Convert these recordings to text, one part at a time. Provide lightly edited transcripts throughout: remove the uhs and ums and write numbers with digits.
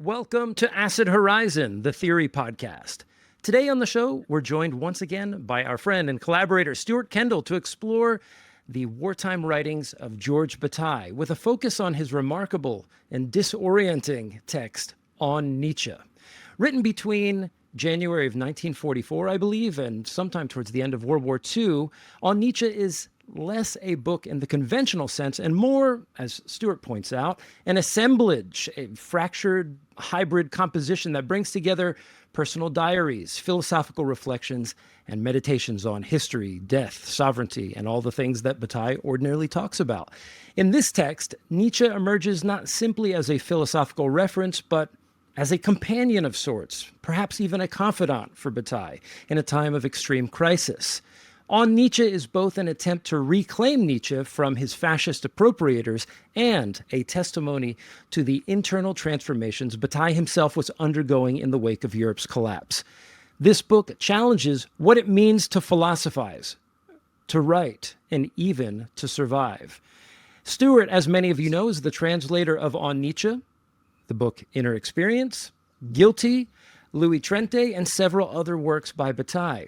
Welcome to Acid Horizon, the Theory Podcast. Today on the show, we're joined once again by our friend and collaborator Stuart Kendall to explore the wartime writings of George Bataille with a focus on his remarkable and disorienting text, On Nietzsche. Written between January of 1944, I believe, and sometime towards the end of World War II, On Nietzsche is less a book in the conventional sense and more, as Stuart points out, an assemblage, a fractured hybrid composition that brings together personal diaries, philosophical reflections, and meditations on history, death, sovereignty, and all the things that Bataille ordinarily talks about. In this text, Nietzsche emerges not simply as a philosophical reference, but as a companion of sorts, perhaps even a confidant for Bataille in a time of extreme crisis. On Nietzsche is both an attempt to reclaim Nietzsche from his fascist appropriators and a testimony to the internal transformations Bataille himself was undergoing in the wake of Europe's collapse. This book challenges what it means to philosophize, to write, and even to survive. Stuart, as many of you know, is the translator of On Nietzsche, the book Inner Experience, Guilty, Louis Trente, and several other works by Bataille.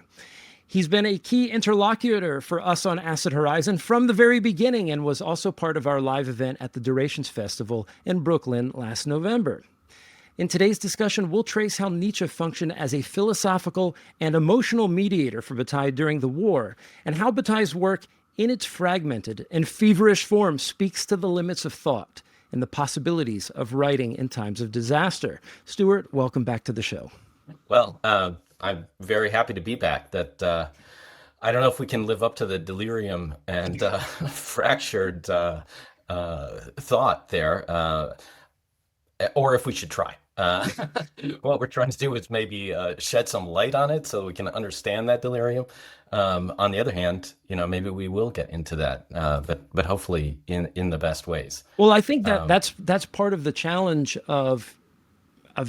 He's been a key interlocutor for us on Acid Horizon from the very beginning and was also part of our live event at the Durations Festival in Brooklyn last November. In today's discussion, we'll trace how Nietzsche functioned as a philosophical and emotional mediator for Bataille during the war, and how Bataille's work, in its fragmented and feverish form, speaks to the limits of thought and the possibilities of writing in times of disaster. Stuart, welcome back to the show. Well, I'm very happy to be back. That I don't know if we can live up to the delirium and fractured thought there, or if we should try. What we're trying to do is maybe shed some light on it so we can understand that delirium. On the other hand, maybe we will get into that, but hopefully in the best ways. Well, I think that's part of the challenge of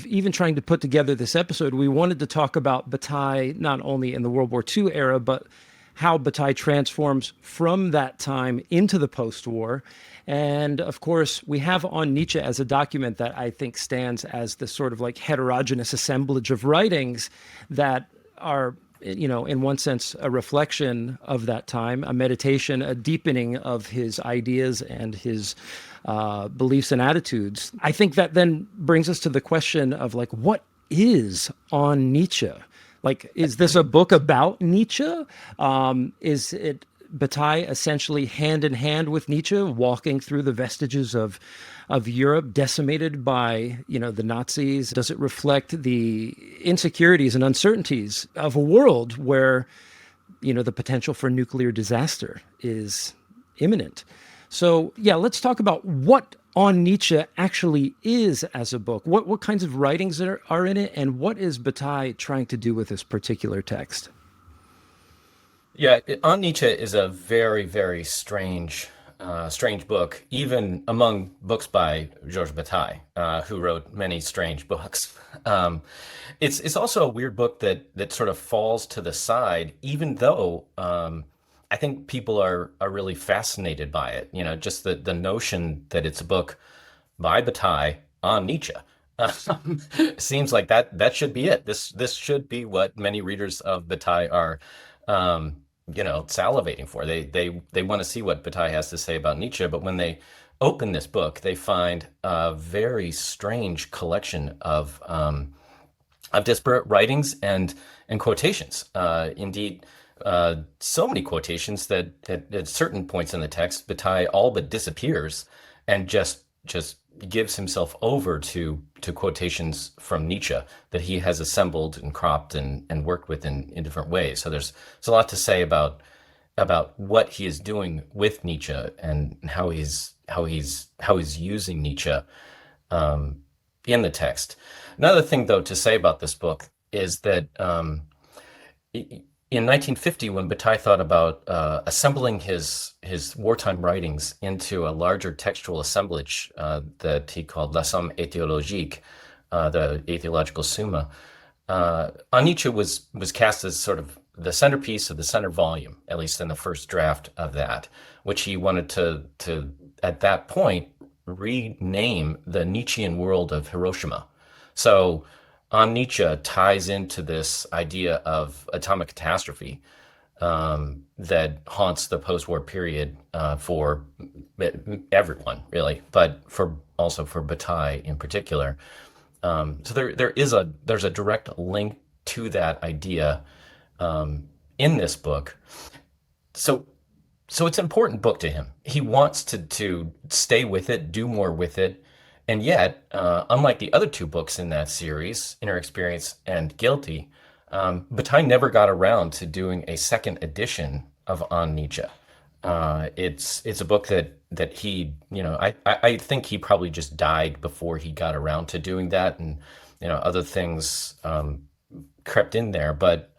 even trying to put together this episode. We wanted to talk about Bataille not only in the World War II era, but how Bataille transforms from that time into the post-war. And of course, we have On Nietzsche as a document that I think stands as the sort of like heterogeneous assemblage of writings that are, in one sense, a reflection of that time, a meditation, a deepening of his ideas and his beliefs and attitudes. I think that then brings us to the question of what is On Nietzsche? Is this a book about Nietzsche? Is it Bataille essentially hand in hand with Nietzsche, walking through the vestiges of Europe decimated by, the Nazis? Does it reflect the insecurities and uncertainties of a world where, the potential for nuclear disaster is imminent? So, let's talk about what On Nietzsche actually is as a book. What kinds of writings are in it, and what is Bataille trying to do with this particular text? Yeah, On Nietzsche is a very, very strange book, even among books by Georges Bataille, who wrote many strange books. It's also a weird book that sort of falls to the side, even though I think people are really fascinated by it. Just the notion that it's a book by Bataille on Nietzsche. Seems like that should be it. This should be what many readers of Bataille are salivating for. They want to see what Bataille has to say about Nietzsche, but when they open this book, they find a very strange collection of disparate writings and quotations. Indeed, so many quotations that at certain points in the text, Bataille all but disappears and just gives himself over to quotations from Nietzsche that he has assembled and cropped and worked with in different ways. So there's a lot to say about what he is doing with Nietzsche and how he's using Nietzsche in the text. Another thing, though, to say about this book is that in 1950, when Bataille thought about assembling his wartime writings into a larger textual assemblage that he called La Somme Éthiologique, the Atheological Summa, On Nietzsche was cast as sort of the centerpiece of the center volume, at least in the first draft of that, which he wanted to at that point rename the Nietzschean world of Hiroshima. So On Nietzsche ties into this idea of atomic catastrophe that haunts the post-war period for everyone, really, but for also for Bataille in particular. So there's a direct link to that idea in this book. So so it's an important book to him. He wants to stay with it, do more with it, and yet, unlike the other two books in that series, Inner Experience and Guilty, Bataille never got around to doing a second edition of On Nietzsche. It's a book that he, I think he probably just died before he got around to doing that, and other things crept in there, but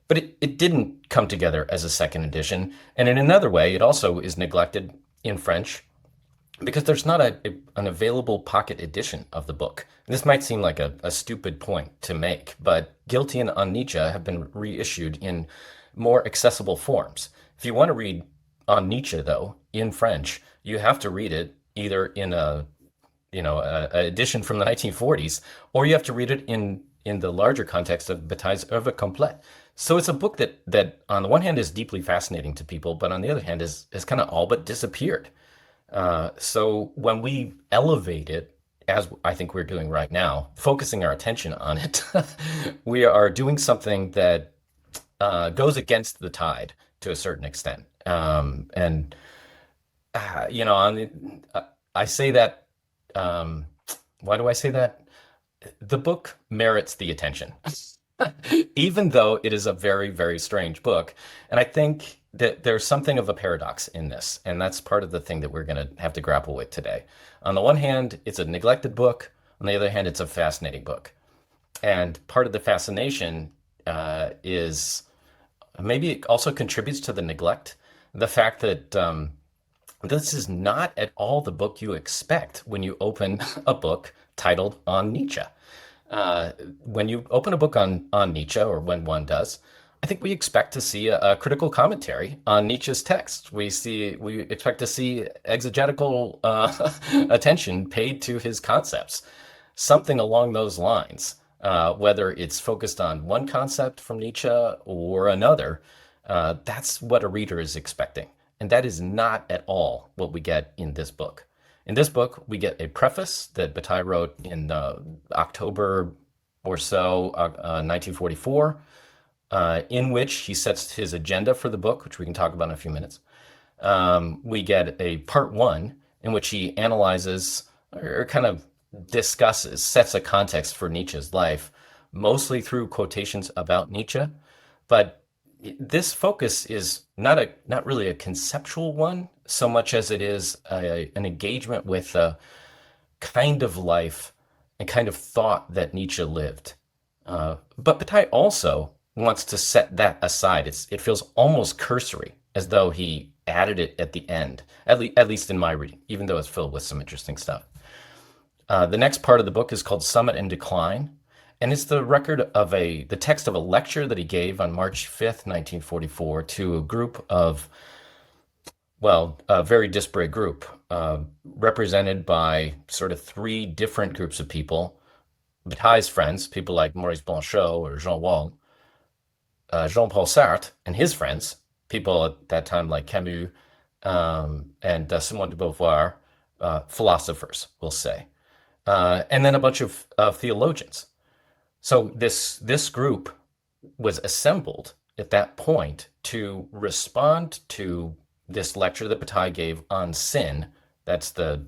it didn't come together as a second edition. And in another way, it also is neglected in French because there's not an available pocket edition of the book. This might seem like a stupid point to make, but Guilty and On Nietzsche have been reissued in more accessible forms. If you want to read On Nietzsche, though, in French, you have to read it either in a edition from the 1940s, or you have to read it in the larger context of Bataille's œuvre complète. So it's a book that on the one hand is deeply fascinating to people, but on the other hand has kind of all but disappeared. So when we elevate it, as I think we're doing right now, focusing our attention on it, we are doing something that goes against the tide to a certain extent. And I say that. Why do I say that? The book merits the attention, even though it is a very, very strange book. And I think that there's something of a paradox in this, and that's part of the thing that we're going to have to grapple with today. On the one hand, it's a neglected book. On the other hand, it's a fascinating book. And part of the fascination is maybe it also contributes to the neglect. The fact that this is not at all the book you expect when you open a book titled On Nietzsche. When you open a book on Nietzsche, or when one does, I think we expect to see a critical commentary on Nietzsche's text. We expect to see exegetical attention paid to his concepts, something along those lines. Whether it's focused on one concept from Nietzsche or another, that's what a reader is expecting. And that is not at all what we get in this book. In this book, we get a preface that Bataille wrote in October or so, 1944, in which he sets his agenda for the book, which we can talk about in a few minutes. We get a part one in which he analyzes or kind of discusses, sets a context for Nietzsche's life, mostly through quotations about Nietzsche. But this focus is not really a conceptual one, so much as it is an engagement with the kind of life and kind of thought that Nietzsche lived. But Bataille also wants to set that aside. It feels almost cursory, as though he added it at the end, at least in my reading, even though it's filled with some interesting stuff. The next part of the book is called Summit and Decline, and it's the record of the text of a lecture that he gave on March 5th, 1944, to a group of, a very disparate group, represented by sort of three different groups of people. Bataille's friends, people like Maurice Blanchot or Jean Wahl, Jean-Paul Sartre, and his friends, people at that time like Camus and Simone de Beauvoir, philosophers, we'll say, and then a bunch of theologians. So this group was assembled at that point to respond to this lecture that Bataille gave on sin. That's the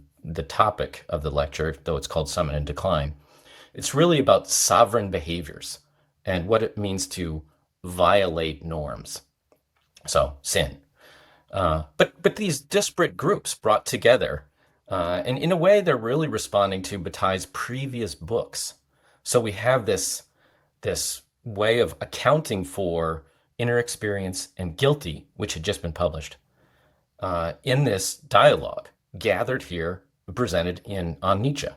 topic of the lecture, though it's called Summit and Decline. It's really about sovereign behaviors and what it means to violate norms. So sin. But these disparate groups brought together, and in a way, they're really responding to Bataille's previous books. So we have this way of accounting for Inner Experience and Guilty, which had just been published, in this dialogue gathered here, presented on Nietzsche.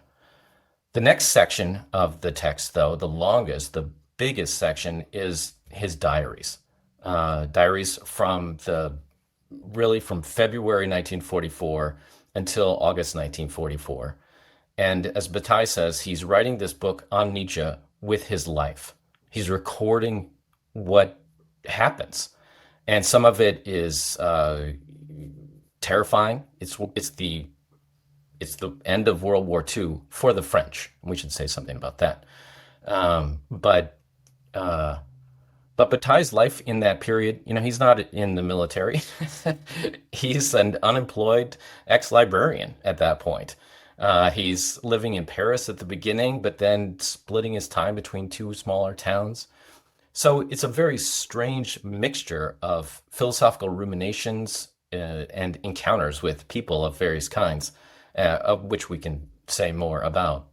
The next section of the text, though, the longest, the biggest section, is his diaries. Diaries from February 1944 until August 1944. And as Bataille says, he's writing this book on Nietzsche with his life. He's recording what happens. And some of it is terrifying. It's the end of World War II for the French. We should say something about that. Um, but uh, but Bataille's life in that period, he's not in the military. He's an unemployed ex-librarian at that point. He's living in Paris at the beginning, but then splitting his time between two smaller towns. So it's a very strange mixture of philosophical ruminations and encounters with people of various kinds, of which we can say more about.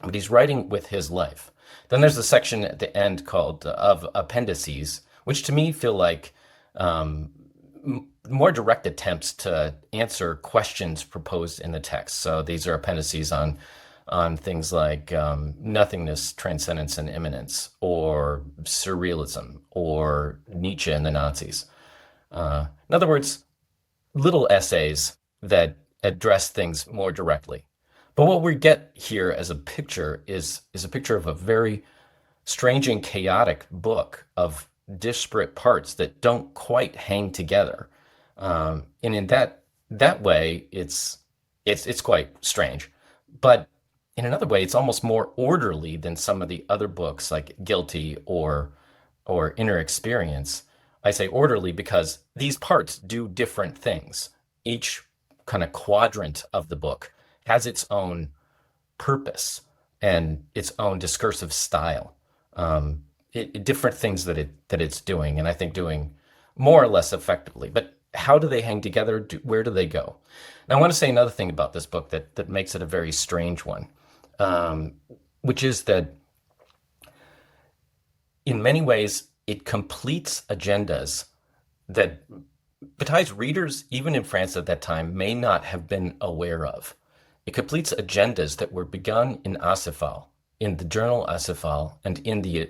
But he's writing with his life. Then there's a section at the end called of appendices, which to me feel like more direct attempts to answer questions proposed in the text. So these are appendices on things like nothingness, transcendence, and immanence, or surrealism, or Nietzsche and the Nazis. In other words, little essays that address things more directly. But what we get here as a picture is a picture of a very strange and chaotic book of disparate parts that don't quite hang together. And in that way, it's quite strange. But in another way, it's almost more orderly than some of the other books like Guilty or Inner Experience. I say orderly because these parts do different things. Each kind of quadrant of the book has its own purpose and its own discursive style. Different things that it's doing, and I think doing more or less effectively. But how do they hang together? Where do they go? Now, I want to say another thing about this book that makes it a very strange one, which is that in many ways it completes agendas that Bataille's readers, even in France at that time, may not have been aware of. It completes agendas that were begun in Acéphale, in the journal Acéphale, and in the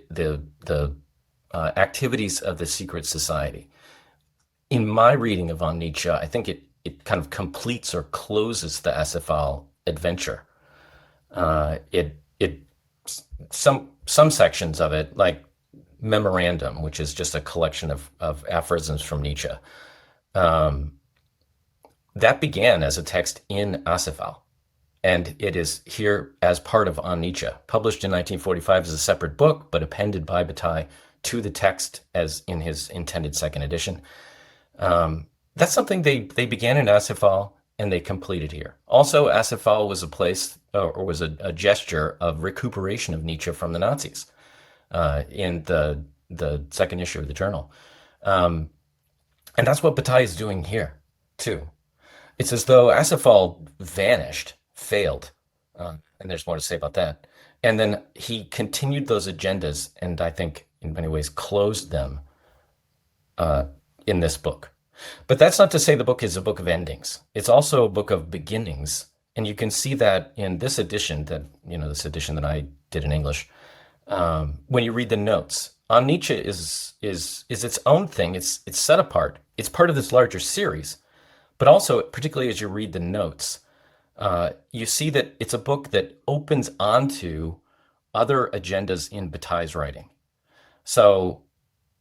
activities of the secret society. In my reading of On Nietzsche, I think it kind of completes or closes the Acéphale adventure. It some sections of it, like Memorandum, which is just a collection of aphorisms from Nietzsche, that began as a text in Acéphale. And it is here as part of On Nietzsche, published in 1945 as a separate book, but appended by Bataille to the text as in his intended second edition. That's something they began in Acéphale and they completed here. Also, Acéphale was a place or was a gesture of recuperation of Nietzsche from the Nazis in the second issue of the journal. And that's what Bataille is doing here, too. It's as though Acéphale vanished, failed, and there's more to say about that. And then he continued those agendas, and I think in many ways closed them in this book. But that's not to say the book is a book of endings. It's also a book of beginnings, and you can see that in this edition this edition that I did in English. When you read the notes, On Nietzsche is its own thing. It's set apart. It's part of this larger series, but also, particularly as you read the notes, you see that it's a book that opens onto other agendas in Bataille's writing. So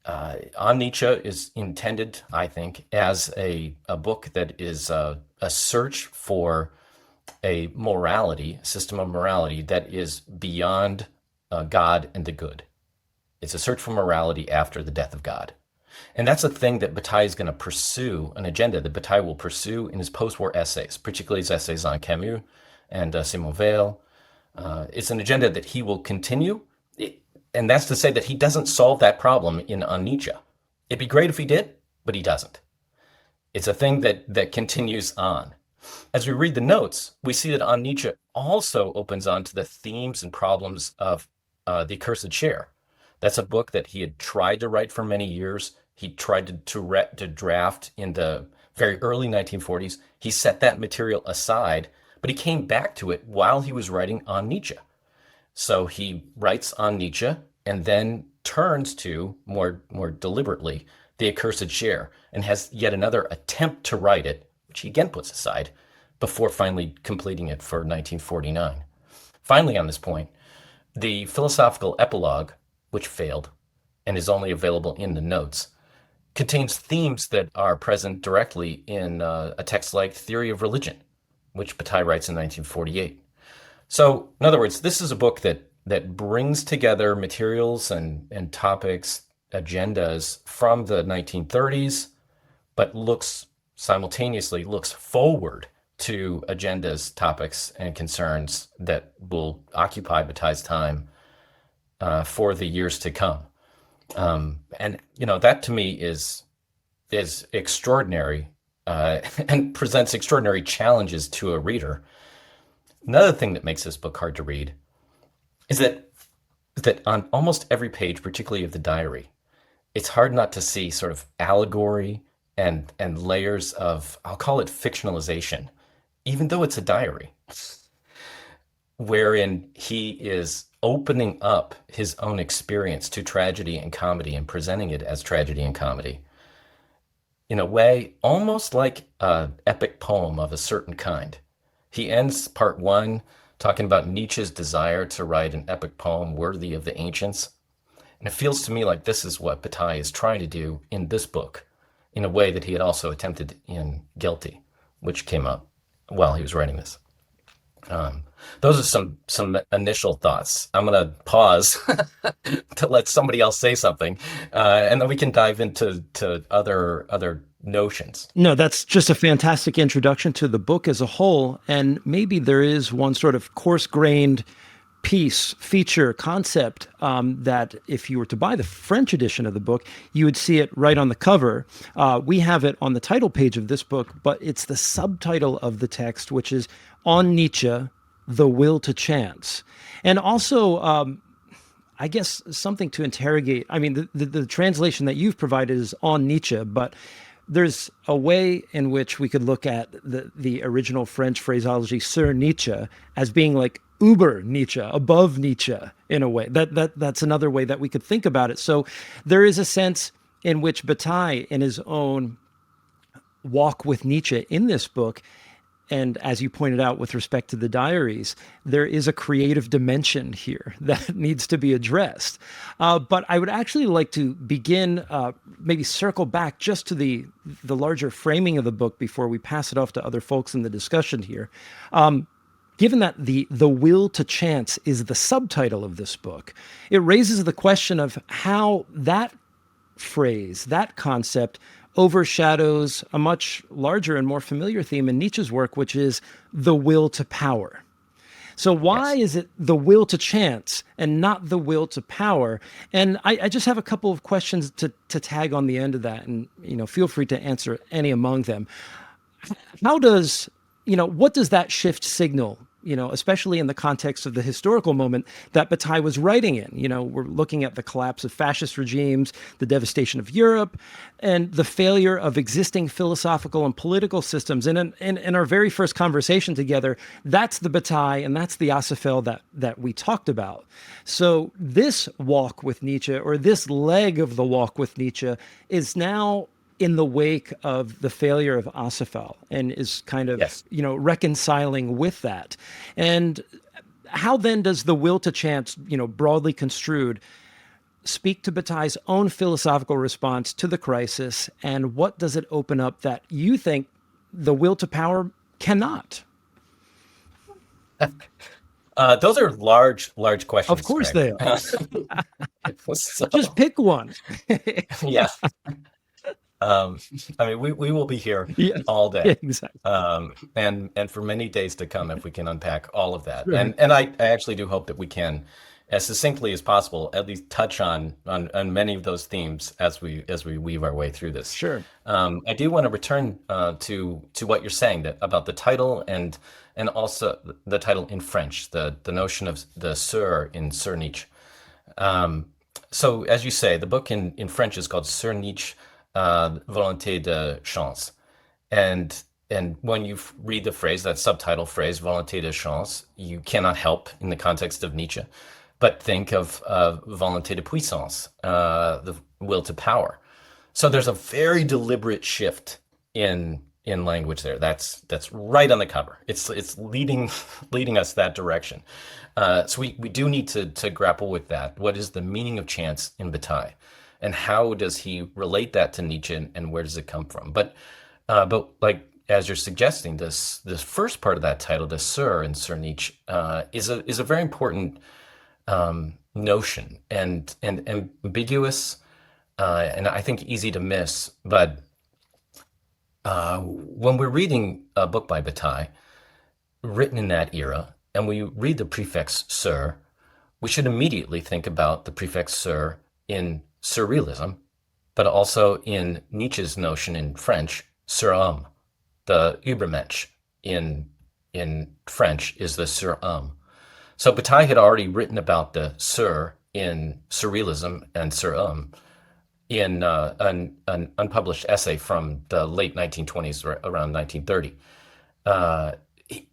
On Nietzsche is intended, I think, as a book that is a search for a morality, system of morality that is beyond God and the good. It's a search for morality after the death of God. And that's a thing that Bataille is going to pursue, an agenda that Bataille will pursue in his post-war essays, particularly his essays on Camus and Simone Weil. It's an agenda that he will continue, and that's to say that he doesn't solve that problem in On Nietzsche. It'd be great if he did, but he doesn't. It's a thing that continues on. As we read the notes, we see that On Nietzsche also opens on to the themes and problems of The Accursed Share. That's a book that he had tried to write for many years. He tried to draft in the very early 1940s. He set that material aside, but he came back to it while he was writing On Nietzsche. So he writes On Nietzsche and then turns to, more deliberately, The Accursed Share, and has yet another attempt to write it, which he again puts aside before finally completing it for 1949. Finally, on this point, the philosophical epilogue, which failed and is only available in the notes, contains themes that are present directly in a text like Theory of Religion, which Bataille writes in 1948. So, in other words, this is a book that brings together materials and topics, agendas from the 1930s, but simultaneously looks forward to agendas, topics, and concerns that will occupy Bataille's time for the years to come. And that to me is extraordinary and presents extraordinary challenges to a reader. Another thing that makes this book hard to read is that on almost every page, particularly of the diary, it's hard not to see sort of allegory and layers of, I'll call it fictionalization, even though it's a diary, wherein he is opening up his own experience to tragedy and comedy and presenting it as tragedy and comedy in a way almost like an epic poem of a certain kind. He ends part one talking about Nietzsche's desire to write an epic poem worthy of the ancients. And it feels to me like this is what Bataille is trying to do in this book, in a way that he had also attempted in Guilty, which came out while he was writing this. Those are some initial thoughts. I'm going to pause to let somebody else say something, and then we can dive into other notions. No, that's just a fantastic introduction to the book as a whole. And maybe there is one sort of coarse-grained piece, feature, concept that if you were to buy the French edition of the book, you would see it right on the cover. We have it on the title page of this book, but it's the subtitle of the text, which is On Nietzsche, The Will to Chance. And also, I guess something to interrogate. I mean, the translation that you've provided is On Nietzsche, but there's a way in which we could look at the original French phraseology sur Nietzsche as being like über Nietzsche, above Nietzsche, in a way. That's another way that we could think about it. So there is a sense in which Bataille, in his own walk with Nietzsche in this book, and as you pointed out with respect to the diaries, there is a creative dimension here that needs to be addressed. But I would actually like to begin, maybe circle back just to the larger framing of the book before we pass it off to other folks in the discussion here. Given that the will to chance is the subtitle of this book, it raises the question of how that phrase, that concept, overshadows a much larger and more familiar theme in Nietzsche's work, which is the will to power. So why is it the will to chance and not the will to power? And I just have a couple of questions to tag on the end of that, and feel free to answer any among them. How does, what does that shift signal, especially in the context of the historical moment that Bataille was writing in? We're looking at the collapse of fascist regimes, the devastation of Europe, and the failure of existing philosophical and political systems. And in our very first conversation together, that's the Bataille and that's the Acéphale that we talked about. So this walk with Nietzsche, or this leg of the walk with Nietzsche, is now in the wake of the failure of Acéphale, and is kind of, reconciling with that. And how then does the will to chance, broadly construed, speak to Bataille's own philosophical response to the crisis, and what does it open up that you think the will to power cannot? Those are large questions. Of course Greg. they are. So, Just pick one. yeah. We will be here all day, Exactly. and for many days to come if we can unpack all of that. Sure. And I actually do hope that we can, as succinctly as possible, at least touch on many of those themes as we weave our way through this. Sure. I do want to return to what you're saying about the title and also the title in French, the notion of the sur in Sur Nietzsche. So as you say, the book in French is called Sur Nietzsche, volonté de chance. And when you read the phrase, that subtitle phrase, volonté de chance, you cannot help, in the context of Nietzsche, but think of volonté de puissance, the will to power. So there's a very deliberate shift in in language there. That's right on the cover. It's leading leading us that direction. So we do need to grapple with that. What is the meaning of chance in Bataille, and how does he relate that to Nietzsche, and where does it come from? But like as you're suggesting, this first part of that title, the Sir in Sir Nietzsche, is a very important notion and ambiguous, and I think easy to miss. But when we're reading a book by Bataille, written in that era, and we read the prefix Sir, we should immediately think about the prefix Sir in surrealism, but also in Nietzsche's notion in French, surhomme. The Übermensch in French is the surhomme. So Bataille had already written about the Sir in surrealism and surhomme in an unpublished essay from the late 1920s, around 1930.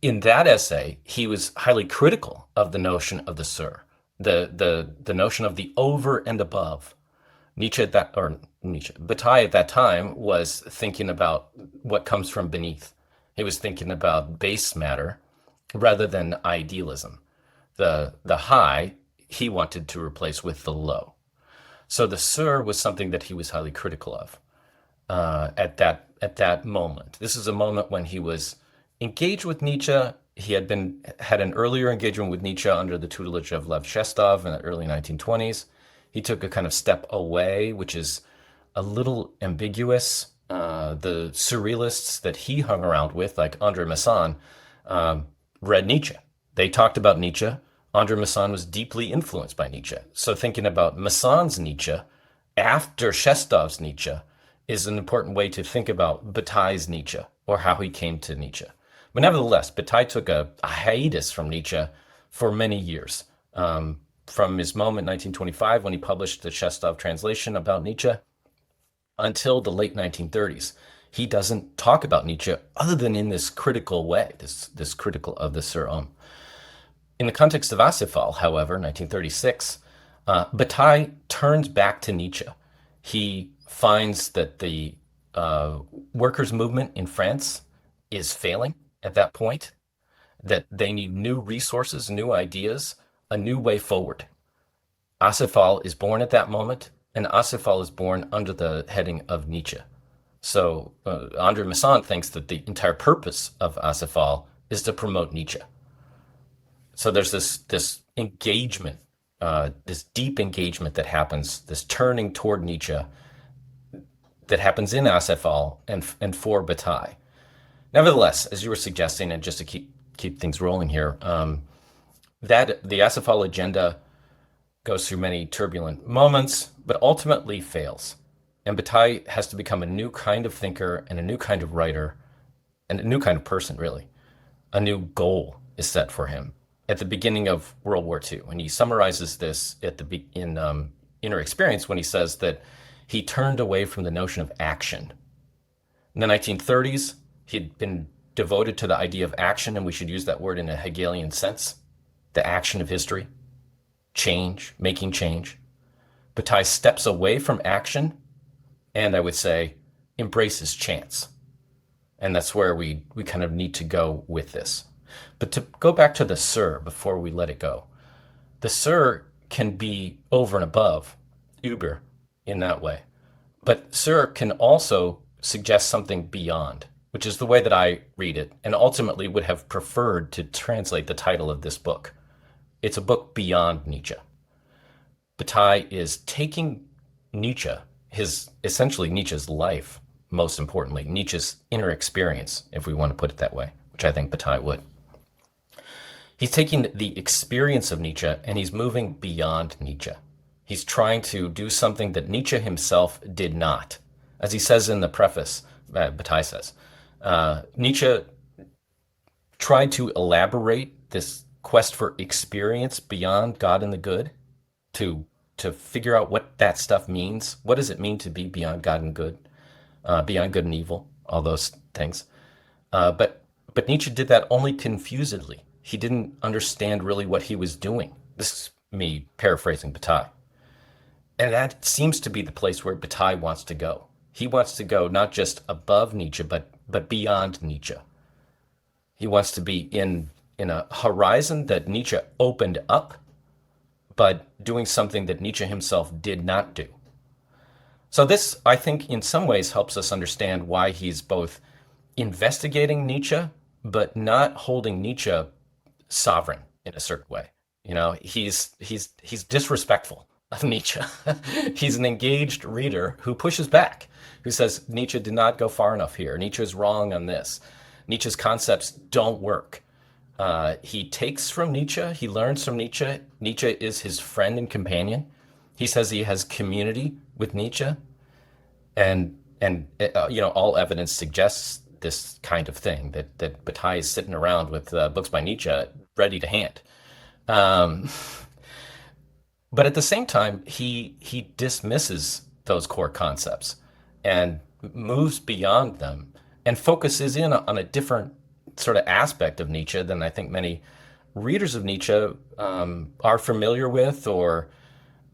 In that essay, he was highly critical of the notion of the Sir, the notion of the over and above. Bataille at that time was thinking about what comes from beneath. He was thinking about base matter rather than idealism. The high he wanted to replace with the low. So the Sir was something that he was highly critical of at that moment. This is a moment when he was engaged with Nietzsche. He had an earlier engagement with Nietzsche under the tutelage of Lev Shestov in the early 1920s. He took a kind of step away, which is a little ambiguous. The surrealists that he hung around with, like André Masson, read Nietzsche. They talked about Nietzsche. André Masson was deeply influenced by Nietzsche. So thinking about Masson's Nietzsche after Shestov's Nietzsche is an important way to think about Bataille's Nietzsche, or how he came to Nietzsche. But nevertheless, Bataille took a hiatus from Nietzsche for many years. From his moment in 1925 when he published the Shestov translation about Nietzsche until the late 1930s. He doesn't talk about Nietzsche other than in this critical way, this critical of the surhomme. In the context of Acéphale, however, 1936, Bataille turns back to Nietzsche. He finds that the workers' movement in France is failing at that point, that they need new resources, new ideas, a new way forward. Acéphale is born at that moment, and Acéphale is born under the heading of Nietzsche. So André Masson thinks that the entire purpose of Acéphale is to promote Nietzsche. So there's this engagement, this deep engagement that happens, this turning toward Nietzsche that happens in Acéphale and for Bataille. Nevertheless, as you were suggesting, and just to keep things rolling here, that the Acéphale agenda goes through many turbulent moments, but ultimately fails. And Bataille has to become a new kind of thinker and a new kind of writer and a new kind of person, really. A new goal is set for him at the beginning of World War II. And he summarizes this in Inner Experience when he says that he turned away from the notion of action. In the 1930s, he'd been devoted to the idea of action, and we should use that word in a Hegelian sense. The action of history, change, making change. Bataille steps away from action and, I would say, embraces chance. And that's where we kind of need to go with this. But to go back to the Sir before we let it go, the Sir can be over and above Über in that way. But Sir can also suggest something beyond, which is the way that I read it, and ultimately would have preferred to translate the title of this book. It's a book beyond Nietzsche. Bataille is taking Nietzsche, essentially Nietzsche's life, most importantly, Nietzsche's inner experience, if we want to put it that way, which I think Bataille would. He's taking the experience of Nietzsche and he's moving beyond Nietzsche. He's trying to do something that Nietzsche himself did not. As he says in the preface, Bataille says, Nietzsche tried to elaborate this quest for experience beyond God and the good, to figure out what that stuff means. What does it mean to be beyond God and good, beyond good and evil, all those things. But Nietzsche did that only confusedly. He didn't understand really what he was doing. This is me paraphrasing Bataille. And that seems to be the place where Bataille wants to go. He wants to go not just above Nietzsche, but but beyond Nietzsche. He wants to be in a horizon that Nietzsche opened up, but doing something that Nietzsche himself did not do. So this, I think, in some ways helps us understand why he's both investigating Nietzsche, but not holding Nietzsche sovereign in a certain way. You know, he's disrespectful of Nietzsche. He's an engaged reader who pushes back, who says Nietzsche did not go far enough here. Nietzsche is wrong on this. Nietzsche's concepts don't work. He takes from Nietzsche. He learns from Nietzsche. Nietzsche is his friend and companion. He says he has community with Nietzsche, and you know, all evidence suggests this kind of thing, that Bataille is sitting around with books by Nietzsche ready to hand. Um, but at the same time, he dismisses those core concepts and moves beyond them and focuses in on a different sort of aspect of Nietzsche than I think many readers of Nietzsche are familiar with, or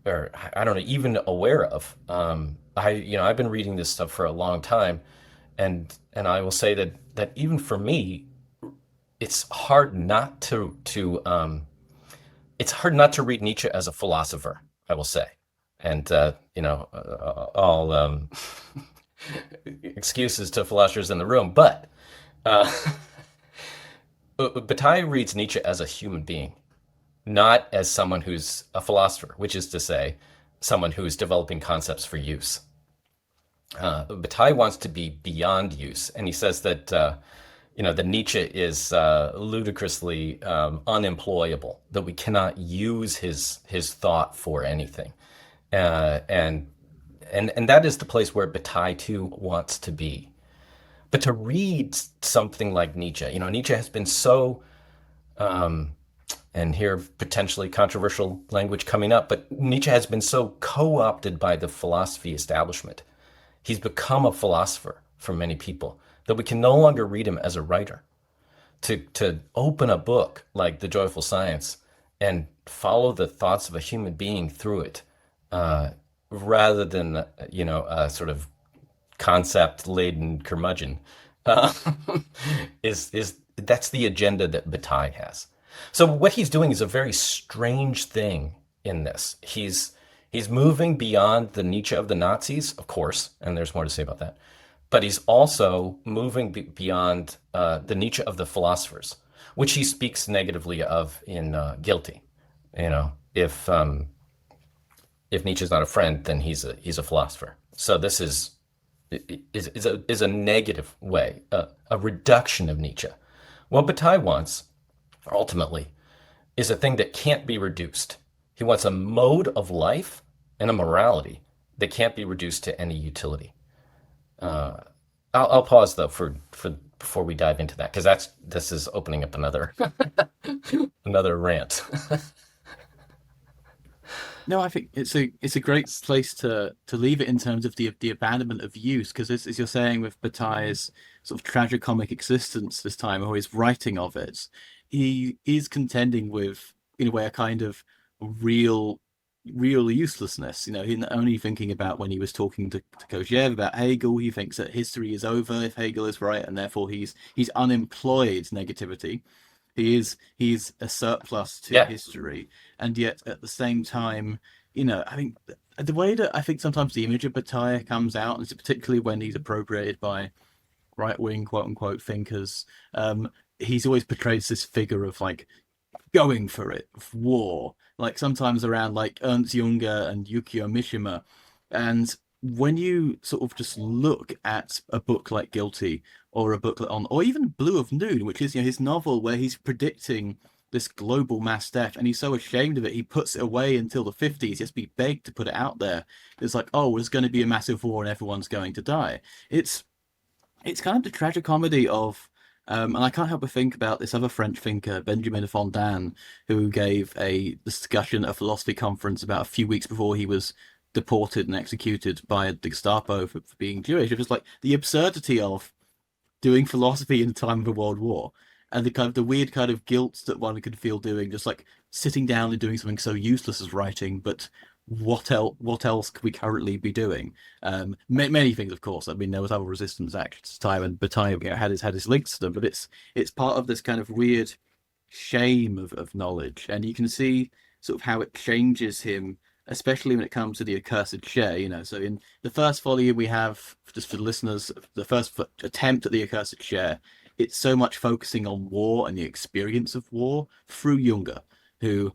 I don't know, even aware of. I've been reading this stuff for a long time, and I will say that even for me, it's hard not to read Nietzsche as a philosopher, I will say. And all excuses to philosophers in the room, but uh, Bataille reads Nietzsche as a human being, not as someone who's a philosopher, which is to say, someone who is developing concepts for use. Bataille wants to be beyond use, and he says that that Nietzsche is ludicrously unemployable, that we cannot use his thought for anything, and that is the place where Bataille too wants to be. But to read something like Nietzsche, Nietzsche has been so, and here potentially controversial language coming up, but Nietzsche has been so co-opted by the philosophy establishment. He's become a philosopher for many people, that we can no longer read him as a writer. To open a book like The Joyful Science and follow the thoughts of a human being through it, rather than a sort of concept-laden curmudgeon, uh, is that's the agenda that Bataille has. So what he's doing is a very strange thing in this. He's moving beyond the Nietzsche of the Nazis, of course, and there's more to say about that. But he's also moving beyond the Nietzsche of the philosophers, which he speaks negatively of in Guilty. You know, if Nietzsche's not a friend, then he's a philosopher. So this is a negative way, a reduction of Nietzsche. What Bataille wants, ultimately, is a thing that can't be reduced. He wants a mode of life and a morality that can't be reduced to any utility. Uh, I'll pause though for before we dive into that, because this is opening up another another rant. No, I think it's a great place to leave it in terms of the abandonment of use, because as you're saying with Bataille's sort of tragicomic existence this time, or his writing of it, he is contending with, in a way, a kind of real uselessness. He's not only thinking about when he was talking to Kojève about Hegel, he thinks that history is over if Hegel is right, and therefore he's unemployed negativity. He's a surplus to Yeah, history, and yet at the same time, I think the way that I think sometimes the image of Bataille comes out, and particularly when he's appropriated by right wing quote unquote thinkers, he's always portrayed as this figure of like going for it, of war, like sometimes around like Ernst Junger and Yukio Mishima. And when you sort of just look at a book like Guilty, or a book on, or even Blue of Noon, which is his novel where he's predicting this global mass death, and he's so ashamed of it he puts it away until the 50s, just be begged to put it out there. It's like, oh, there's going to be a massive war and everyone's going to die. It's kind of the tragicomedy of, and I can't help but think about this other French thinker, Benjamin Fondin, who gave a discussion at a philosophy conference about a few weeks before he was deported and executed by the Gestapo for being Jewish. It was like the absurdity of doing philosophy in the time of a world war, and the kind of the weird kind of guilt that one could feel doing just like sitting down and doing something so useless as writing, but what else could we currently be doing? Many things, of course. I mean, there was other resistance actions at the time, and Bataille, had his links to them, but it's part of this kind of weird shame of knowledge, and you can see sort of how it changes him, especially when it comes to the accursed share. So in the first volume we have, just for the listeners, the first attempt at the accursed share, it's so much focusing on war and the experience of war through Junger, who,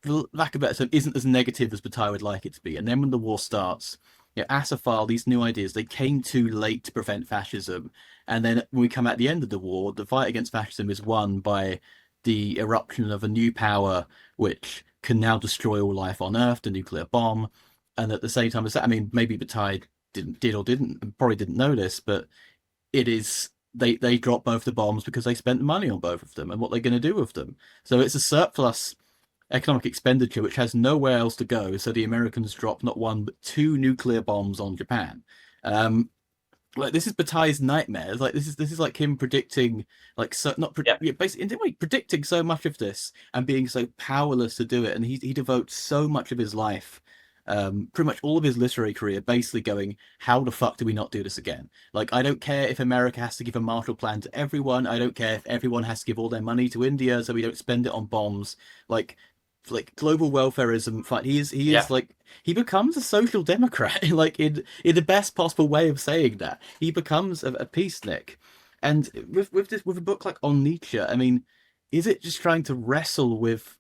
for lack of a better term, isn't as negative as Bataille would like it to be. And then when the war starts, Acéphale, these new ideas, they came too late to prevent fascism. And then when we come at the end of the war, the fight against fascism is won by the eruption of a new power which can now destroy all life on Earth, the nuclear bomb. And at the same time as that, I mean, maybe Bataille probably didn't know this, but it is they dropped both the bombs because they spent money on both of them, and what they're going to do with them. So it's a surplus economic expenditure which has nowhere else to go. So the Americans dropped not one but two nuclear bombs on Japan. Like, this is Bataille's nightmare. Like, this is like him predicting, like, so not basically in a way predicting so much of this and being so powerless to do it. And he devotes so much of his life, pretty much all of his literary career, basically going, how the fuck do we not do this again? Like, I don't care if America has to give a Marshall Plan to everyone. I don't care if everyone has to give all their money to India so we don't spend it on bombs. Like global welfareism. Is like, he becomes a social democrat, like in the best possible way of saying that. He becomes a peacenik. And with a book like On Nietzsche, I mean, is it just trying to wrestle with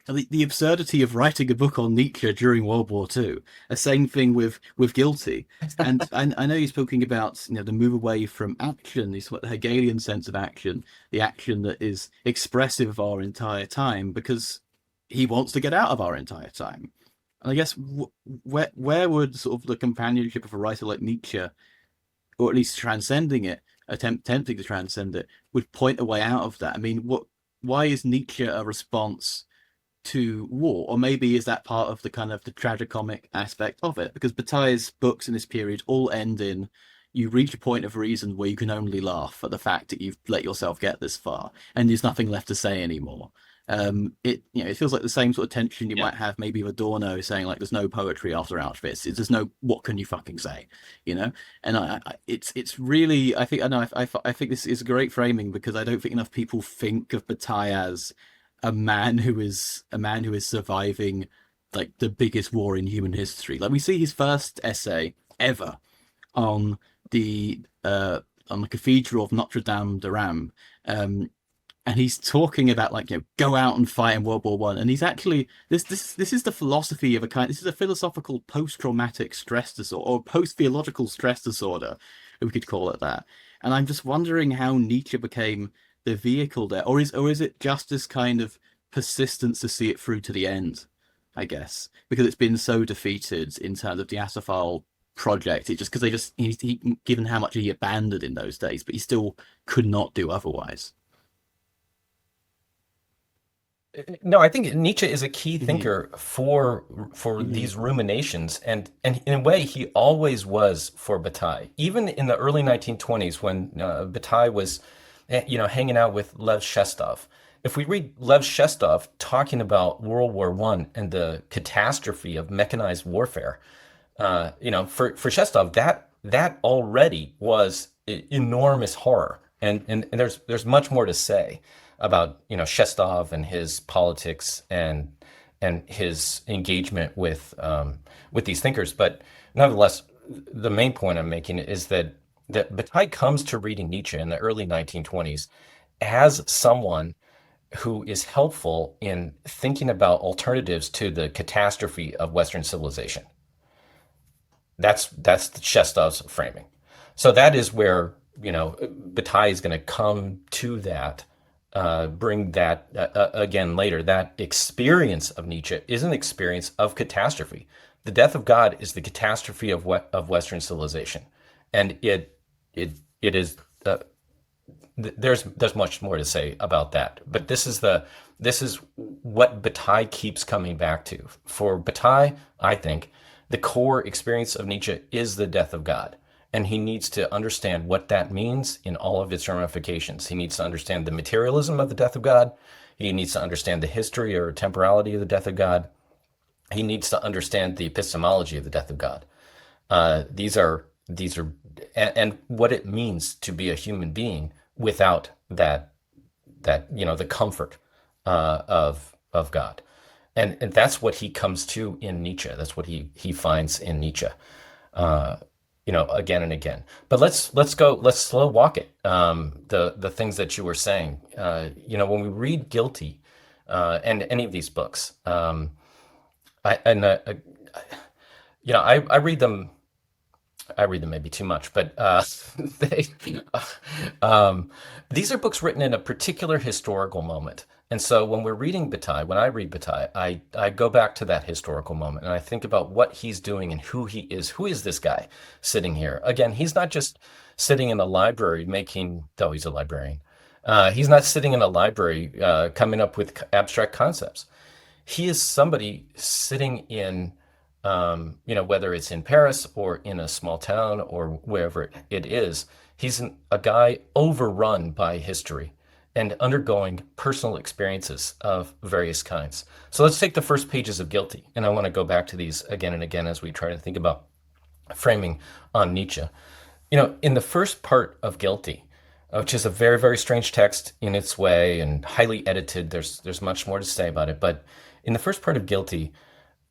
the absurdity of writing a book on Nietzsche during World War II? A same thing with Guilty. And I know you're speaking about the move away from action, the Hegelian sense of action, the action that is expressive of our entire time, because he wants to get out of our entire time. And I guess where would sort of the companionship of a writer like Nietzsche, or at least transcending it, attempting to transcend it, would point a way out of that? I mean, why is Nietzsche a response to war? Or maybe is that part of the kind of the tragicomic aspect of it? Because Bataille's books in this period all end in, you reach a point of reason where you can only laugh at the fact that you've let yourself get this far, and there's nothing left to say anymore. It feels like the same sort of tension you might have maybe with Adorno saying, like, there's no poetry after Auschwitz. There's no, what can you fucking say, And it's really, I think this is a great framing, because I don't think enough people think of Bataille as a man who is surviving like the biggest war in human history. Like, we see his first essay ever on the Cathedral of Notre Dame de Rame, and he's talking about, like, go out and fight in World War One. And he's actually, this is the philosophy of this is a philosophical post-traumatic stress disorder, or post-theological stress disorder, if we could call it that. And I'm just wondering how Nietzsche became the vehicle there, or is it just this kind of persistence to see it through to the end, I guess, because it's been so defeated in terms of the Acéphale project. It just, because he given how much he abandoned in those days, but he still could not do otherwise. No, I think Nietzsche is a key thinker for these ruminations, and in a way he always was for Bataille. Even in the early 1920s, when Bataille was, hanging out with Lev Shestov. If we read Lev Shestov talking about World War I and the catastrophe of mechanized warfare, for Shestov, that already was enormous horror, and there's much more to say about Shestov and his politics and his engagement with these thinkers. But nonetheless, the main point I'm making is that Bataille comes to reading Nietzsche in the early 1920s as someone who is helpful in thinking about alternatives to the catastrophe of Western civilization. That's Shestov's framing. So that is where Bataille is going to come to that. Bring that again later. That experience of Nietzsche is an experience of catastrophe. The death of God is the catastrophe of Western civilization, and it is. There's much more to say about that, but this is what Bataille keeps coming back to. For Bataille, I think the core experience of Nietzsche is the death of God. And he needs to understand what that means in all of its ramifications. He needs to understand the materialism of the death of God. He needs to understand the history or temporality of the death of God. he needs to understand the epistemology of the death of God. These are and what it means to be a human being without that the comfort of God, and that's what he comes to in Nietzsche. That's what he finds in Nietzsche, again and again. But let's slow walk it. The things that you were saying, when we read Guilty, and any of these books, I read them. I read them maybe too much, but they, these are books written in a particular historical moment. And so when I read Bataille, I go back to that historical moment and I think about what he's doing and who he is. Who is this guy sitting here? Again, he's not just sitting in a library though he's a librarian. He's not sitting in a library coming up with abstract concepts. He is somebody sitting in whether it's in Paris or in a small town or wherever it is, he's a guy overrun by history and undergoing personal experiences of various kinds. So let's take the first pages of Guilty, and I want to go back to these again and again as we try to think about framing On Nietzsche. In the first part of Guilty, which is a very, very strange text in its way and highly edited, there's much more to say about it, but in the first part of Guilty,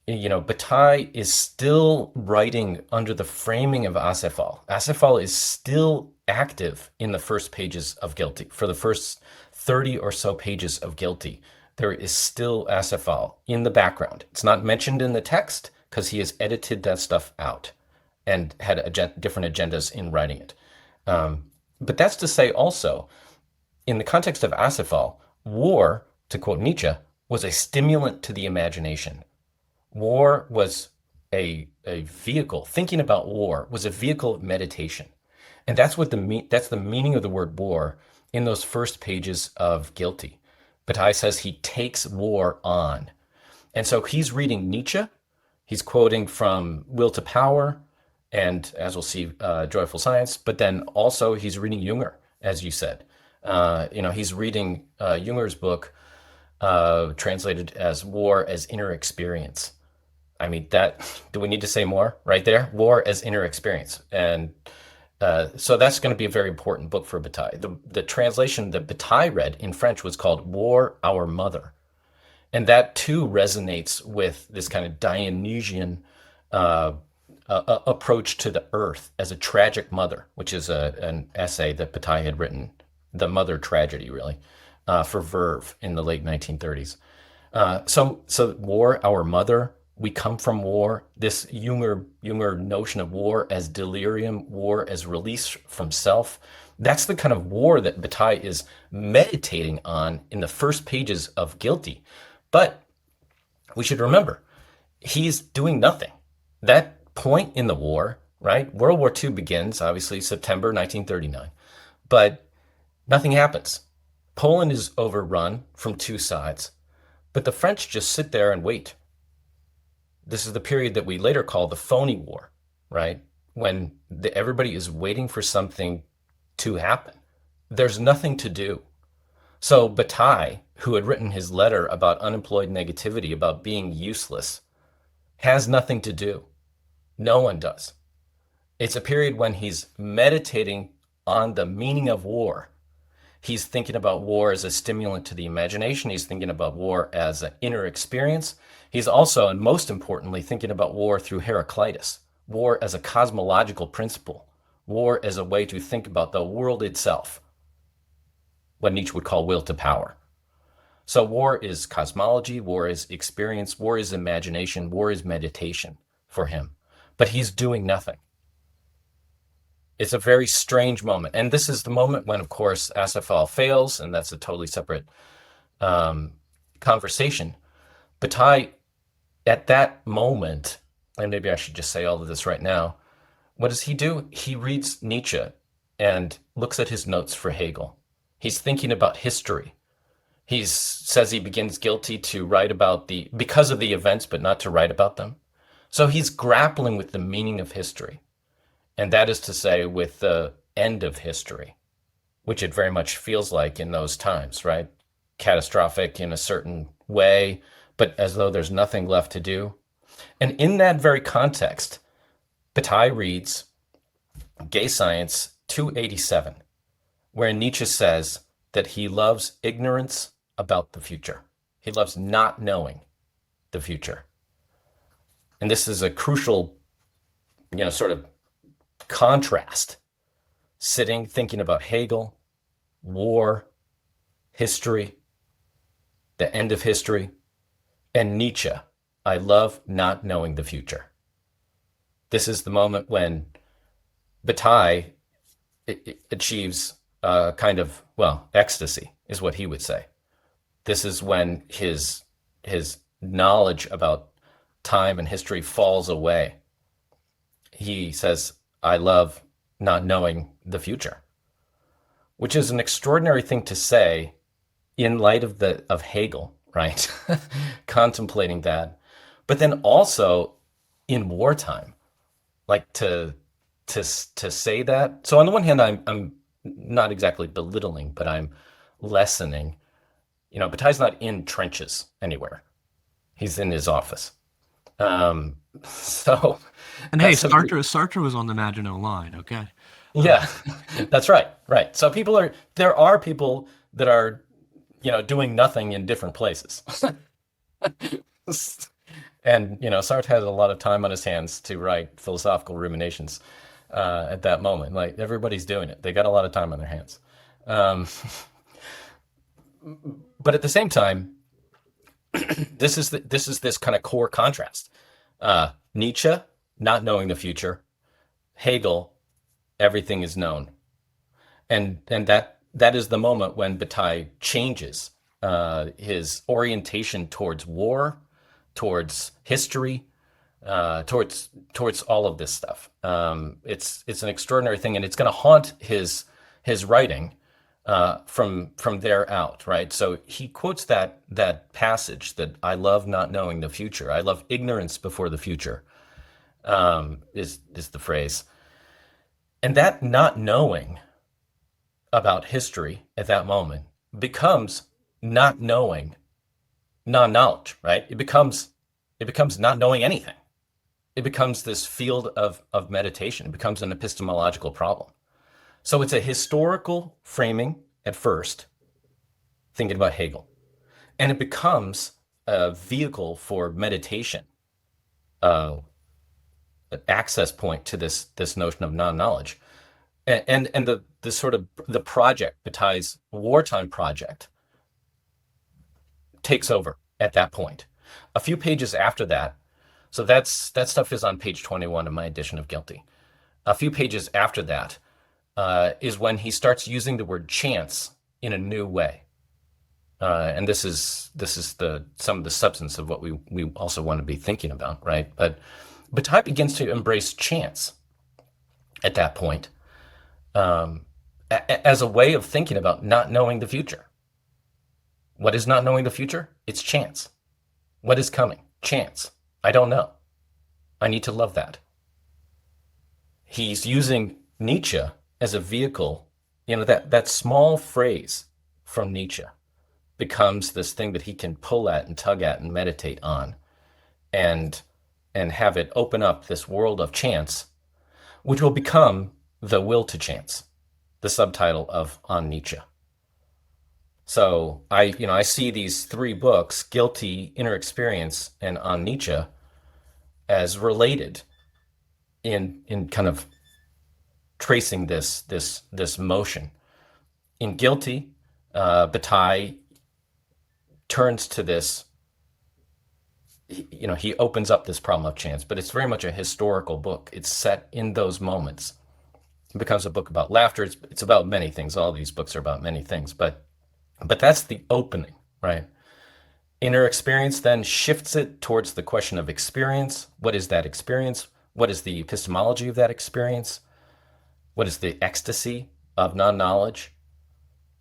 Bataille is still writing under the framing of Acéphale. Acéphale is still active in the first pages of Guilty. For the first 30 or so pages of Guilty, there is still Acéphale in the background. It's not mentioned in the text because he has edited that stuff out and had different agendas in writing it. But that's to say also, in the context of Acéphale, war, to quote Nietzsche, was a stimulant to the imagination. War was a vehicle. Thinking about war was a vehicle of meditation, and that's the meaning of the word war in those first pages of Guilty. Bataille says he takes war on, and so he's reading Nietzsche. He's quoting from Will to Power, and as we'll see, Joyful Science. But then also he's reading Junger, as you said. He's reading Junger's book, translated as War as Inner Experience. I mean, do we need to say more right there? War as inner experience. And so that's going to be a very important book for Bataille. The translation that Bataille read in French was called War, Our Mother. And that too resonates with this kind of Dionysian approach to the earth as a tragic mother, which is an essay that Bataille had written, The Mother Tragedy, really, for Verve in the late 1930s. So War, Our Mother, we come from war. This Junger notion of war as delirium, war as release from self. That's the kind of war that Bataille is meditating on in the first pages of Guilty. But we should remember, he's doing nothing. That point in the war, right? World War II begins, obviously, September 1939. But nothing happens. Poland is overrun from two sides. But the French just sit there and wait. This is the period that we later call the phony war, right? When everybody is waiting for something to happen. There's nothing to do. So Bataille, who had written his letter about unemployed negativity, about being useless, has nothing to do. No one does. It's a period when he's meditating on the meaning of war. He's thinking about war as a stimulant to the imagination. He's thinking about war as an inner experience. He's also, and most importantly, thinking about war through Heraclitus, war as a cosmological principle, war as a way to think about the world itself, what Nietzsche would call will to power. So war is cosmology, war is experience, war is imagination, war is meditation for him. But he's doing nothing. It's a very strange moment. And this is the moment when, of course, Acéphale fails, and that's a totally separate conversation. Bataille, at that moment, and maybe I should just say all of this right now, what does he do? He reads Nietzsche and looks at his notes for Hegel. He's thinking about history. He says he begins Guilty to write about because of the events, but not to write about them. So he's grappling with the meaning of history. And that is to say, with the end of history, which it very much feels like in those times, right? Catastrophic in a certain way, but as though there's nothing left to do. And in that very context, Bataille reads Gay Science 287, where Nietzsche says that he loves ignorance about the future. He loves not knowing the future. And this is a crucial, sort of contrast, sitting, thinking about Hegel, war, history, the end of history, and Nietzsche. I love not knowing the future. This is the moment when Bataille achieves kind of, ecstasy is what he would say. This is when his knowledge about time and history falls away. He says, I love not knowing the future, which is an extraordinary thing to say in light of Hegel, right? Contemplating that. But then also in wartime, like to say that. So on the one hand, I'm not exactly belittling, but I'm lessening. Bataille's not in trenches anywhere. He's in his office. So, and hey, Sartre was on the Maginot Line, okay? Yeah, that's right. Right. So there are people that are, doing nothing in different places. And, Sartre has a lot of time on his hands to write philosophical ruminations at that moment. Like, everybody's doing it. They got a lot of time on their hands. But at the same time, this is this kind of core contrast. Nietzsche, not knowing the future. Hegel, everything is known. And that is the moment when Bataille changes his orientation towards war, towards history, towards all of this stuff. It's an extraordinary thing, and it's going to haunt his writing from there out, right? So he quotes that passage that I love not knowing the future. I love ignorance before the future, is the phrase. And that not knowing about history at that moment becomes not knowing non-knowledge, right? It becomes not knowing anything. It becomes this field of meditation. It becomes an epistemological problem. So it's a historical framing at first, thinking about Hegel, and it becomes a vehicle for meditation, an access point to this notion of non-knowledge, and the sort of the project, Bataille's wartime project, takes over at that point. A few pages after that, so that stuff is on page 21 of my edition of Guilty. A few pages after that is when he starts using the word chance in a new way, and this is some of the substance of what we also want to be thinking about, right? But Bataille begins to embrace chance at that point as a way of thinking about not knowing the future. What is not knowing the future? It's chance. What is coming? Chance. I don't know. I need to love that. He's using Nietzsche as a vehicle. That small phrase from Nietzsche becomes this thing that he can pull at and tug at and meditate on, and have it open up this world of chance, which will become The Will to Chance, the subtitle of On Nietzsche. So I see these three books, Guilty, Inner Experience, and On Nietzsche, as related in kind of tracing this motion. In Guilty, Bataille turns to this. He opens up this problem of chance, but it's very much a historical book. It's set in those moments. It becomes a book about laughter. It's about many things. All these books are about many things, but that's the opening, right? Inner Experience then shifts it towards the question of experience. What is that experience? What is the epistemology of that experience? What is the ecstasy of non-knowledge?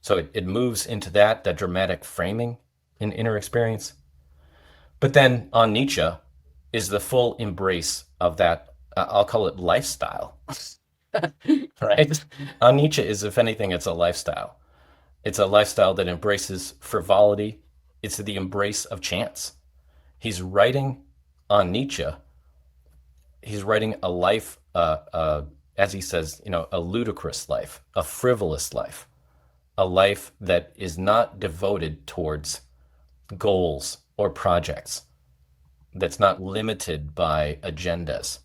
So it moves into that dramatic framing in Inner Experience. But then On Nietzsche is the full embrace of that, I'll call it lifestyle, right? On Nietzsche is, if anything, it's a lifestyle. It's a lifestyle that embraces frivolity. It's the embrace of chance. He's writing On Nietzsche he's writing a life, as he says, a ludicrous life, a frivolous life, a life that is not devoted towards goals or projects, that's not limited by agendas.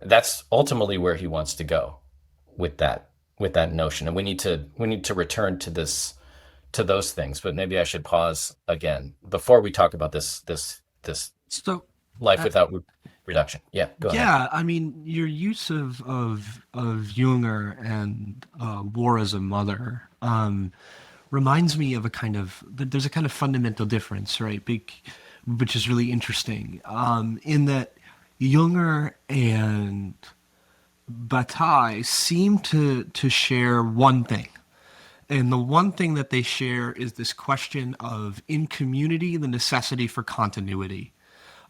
That's ultimately where he wants to go with that notion. And we need to return to those things. But maybe I should pause again before we talk about this So, life without reduction. Yeah, go ahead. yeah, I mean, your use of Junger and war as a mother reminds me of there's a kind of fundamental difference, right? Which is really interesting, in that Junger and Bataille seem to share one thing. And the one thing that they share is this question of, in community, the necessity for continuity.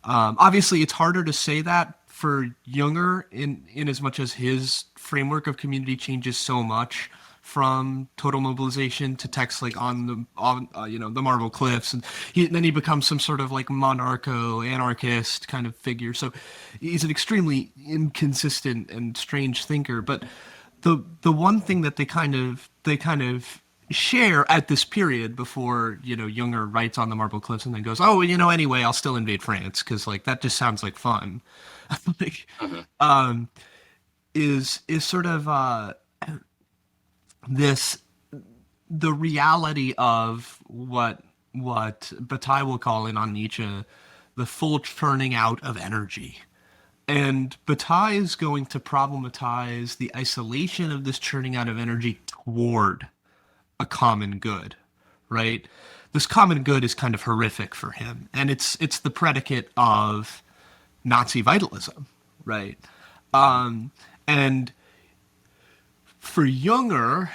Obviously, it's harder to say that for Junger in as much as his framework of community changes so much from total mobilization to texts like on the Marble Cliffs, and then he becomes some sort of like monarcho-anarchist kind of figure. So he's an extremely inconsistent and strange thinker. But the one thing that they kind of share at this period before Junger writes on the Marble Cliffs and then goes, oh, anyway, I'll still invade France because like that just sounds like fun. like, is sort of the reality of what Bataille will call in On Nietzsche the full turning out of energy. And Bataille is going to problematize the isolation of this churning out of energy toward a common good, right? This common good is kind of horrific for him, and it's the predicate of Nazi vitalism, right? And for Junger,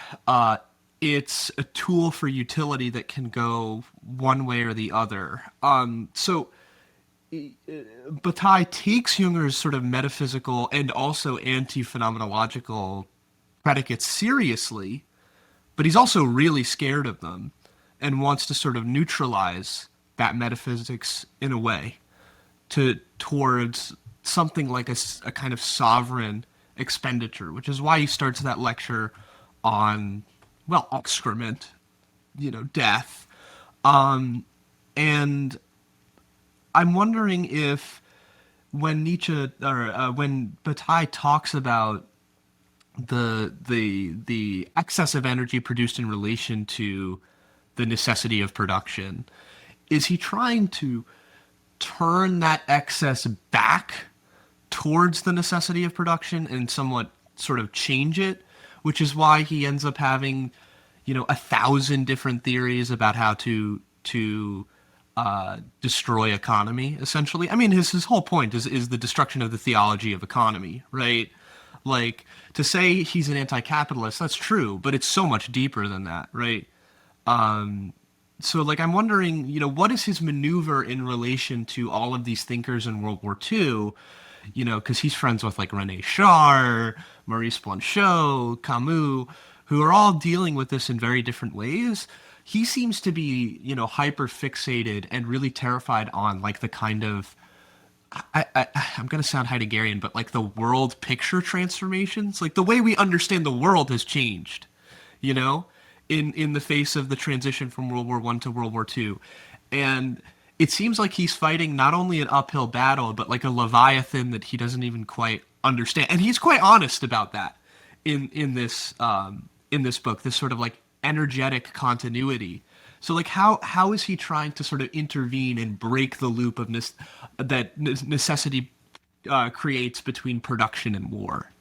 it's a tool for utility that can go one way or the other. So Bataille takes Junger's sort of metaphysical and also anti-phenomenological predicates seriously, but he's also really scared of them and wants to sort of neutralize that metaphysics in a way towards something like a kind of sovereign expenditure, which is why he starts that lecture on, well, excrement, death. And I'm wondering if when Nietzsche or when Bataille talks about the excess of energy produced in relation to the necessity of production, is he trying to turn that excess back towards the necessity of production and somewhat sort of change it, which is why he ends up having 1,000 different theories about how to destroy economy, essentially. I mean, his whole point is the destruction of the theology of economy, right? Like, to say he's an anti-capitalist, that's true, but it's so much deeper than that, right? So, like, I'm wondering, what is his maneuver in relation to all of these thinkers in World War II? Because he's friends with, like, René Char, Maurice Blanchot, Camus, who are all dealing with this in very different ways. He seems to be, hyper fixated and really terrified on, like, the kind of, I'm going to sound Heideggerian, but like the world picture transformations, like the way we understand the world has changed, in the face of the transition from World War I to World War II. And it seems like he's fighting not only an uphill battle, but like a Leviathan that he doesn't even quite understand. And he's quite honest about that in this book, this sort of like energetic continuity. So, like, how is he trying to sort of intervene and break the loop of that necessity creates between production and war?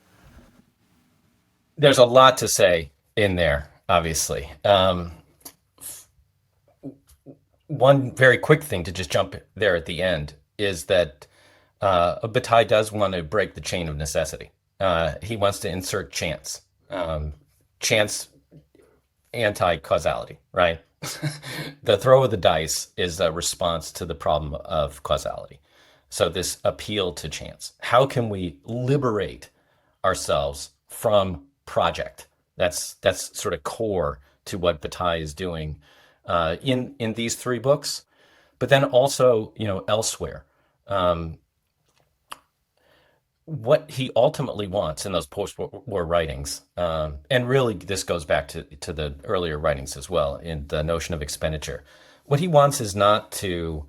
There's a lot to say in there, obviously. One very quick thing to just jump there at the end is that Bataille does want to break the chain of necessity. He wants to insert chance. Chance anti-causality, right? The throw of the dice is a response to the problem of causality. So this appeal to chance. How can we liberate ourselves from project? That's sort of core to what Bataille is doing in these three books, but then also elsewhere. what he ultimately wants in those post-war writings, and really this goes back to the earlier writings as well, in the notion of expenditure. What he wants is not to,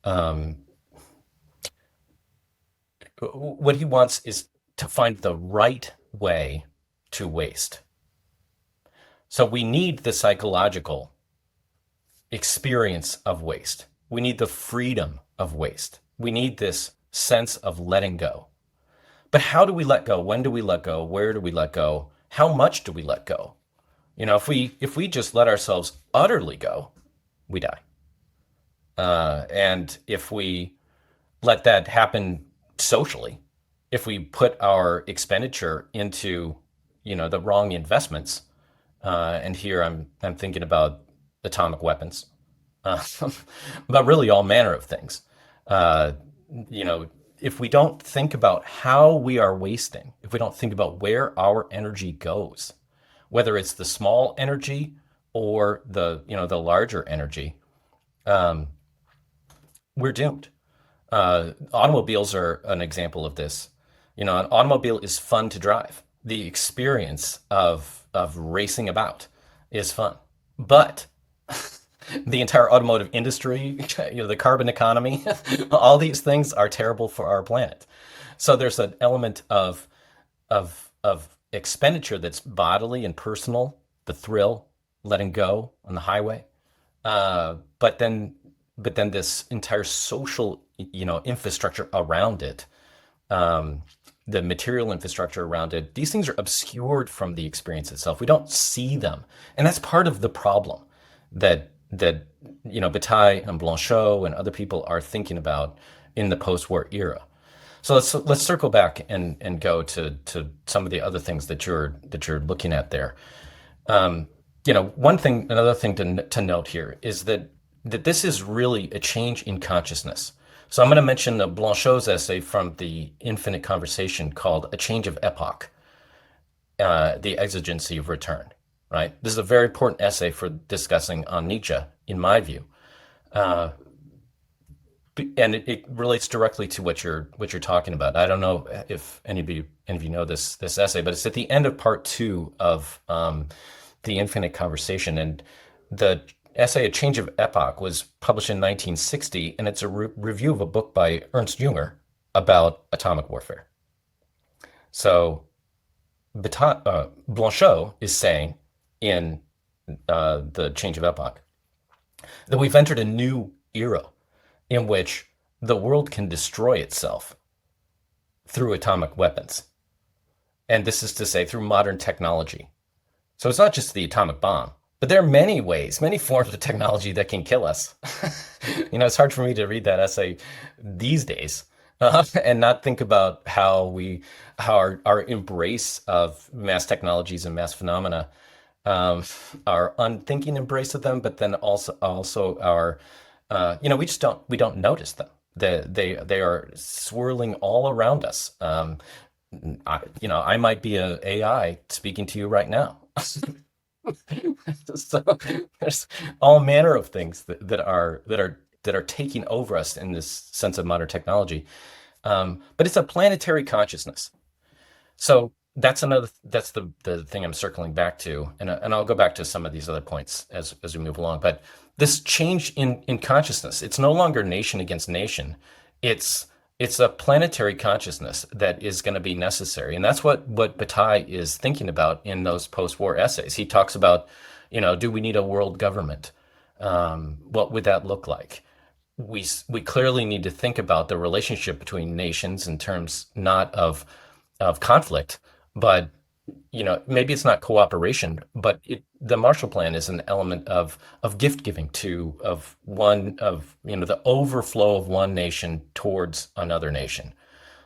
um, what he wants is to find the right way to waste. So we need the psychological experience of waste. We need the freedom of waste. We need this sense of letting go. But how do we let go? When do we let go? Where do we let go? How much do we let go? If we just let ourselves utterly go, we die. And if we let that happen socially, if we put our expenditure into, the wrong investments, and here I'm thinking about atomic weapons, but really all manner of things. If we don't think about how we are wasting, if we don't think about where our energy goes, whether it's the small energy or the larger energy, we're doomed. Automobiles are an example of this. An automobile is fun to drive. The experience of racing about is fun, but the entire automotive industry, the carbon economy, all these things are terrible for our planet. So there's an element of expenditure that's bodily and personal, the thrill, letting go on the highway, but then this entire social, infrastructure around it, the material infrastructure around it, these things are obscured from the experience itself. We don't see them, and that's part of the problem that Bataille and Blanchot and other people are thinking about in the post-war era. So let's circle back and go to some of the other things that you're looking at there. Another thing to note here is that this is really a change in consciousness. So I'm going to mention Blanchot's essay from the Infinite Conversation called "A Change of Epoch: The Exigency of Return." Right? This is a very important essay for discussing On Nietzsche, in my view, and it relates directly to what you're talking about. I don't know if any of you know this essay, but it's at the end of part 2 of the Infinite Conversation, and the essay "A Change of Epoch" was published in 1960, and it's a review of a book by Ernst Jünger about atomic warfare. So Blanchot is saying in the Change of Epoch that we've entered a new era in which the world can destroy itself through atomic weapons. And this is to say, through modern technology. So it's not just the atomic bomb, but there are many ways, many forms of technology that can kill us. It's hard for me to read that essay these days and not think about how our embrace of mass technologies and mass phenomena, our unthinking embrace of them, but then also our, we don't notice them. They are swirling all around us. I might be an AI speaking to you right now. So there's all manner of things that are taking over us in this sense of modern technology, but it's a planetary consciousness. So that's the thing I'm circling back to, and I'll go back to some of these other points as we move along. But this change in consciousness, it's no longer nation against nation. It's a planetary consciousness that is going to be necessary. And that's what Bataille is thinking about in those post-war essays. He talks about, do we need a world government? What would that look like? We clearly need to think about the relationship between nations in terms not of conflict, but maybe it's not cooperation, but the Marshall Plan is an element of gift giving the overflow of one nation towards another nation.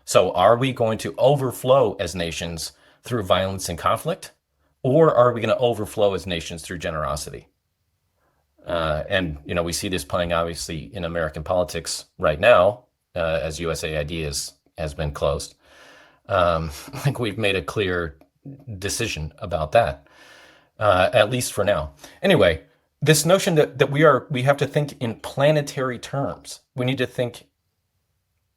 So are we going to overflow as nations through violence and conflict, or are we going to overflow as nations through generosity? And we see this playing obviously in American politics right now, as USAID has been closed. I think we've made a clear decision about that, at least for now. Anyway, this notion that we have to think in planetary terms. We need to think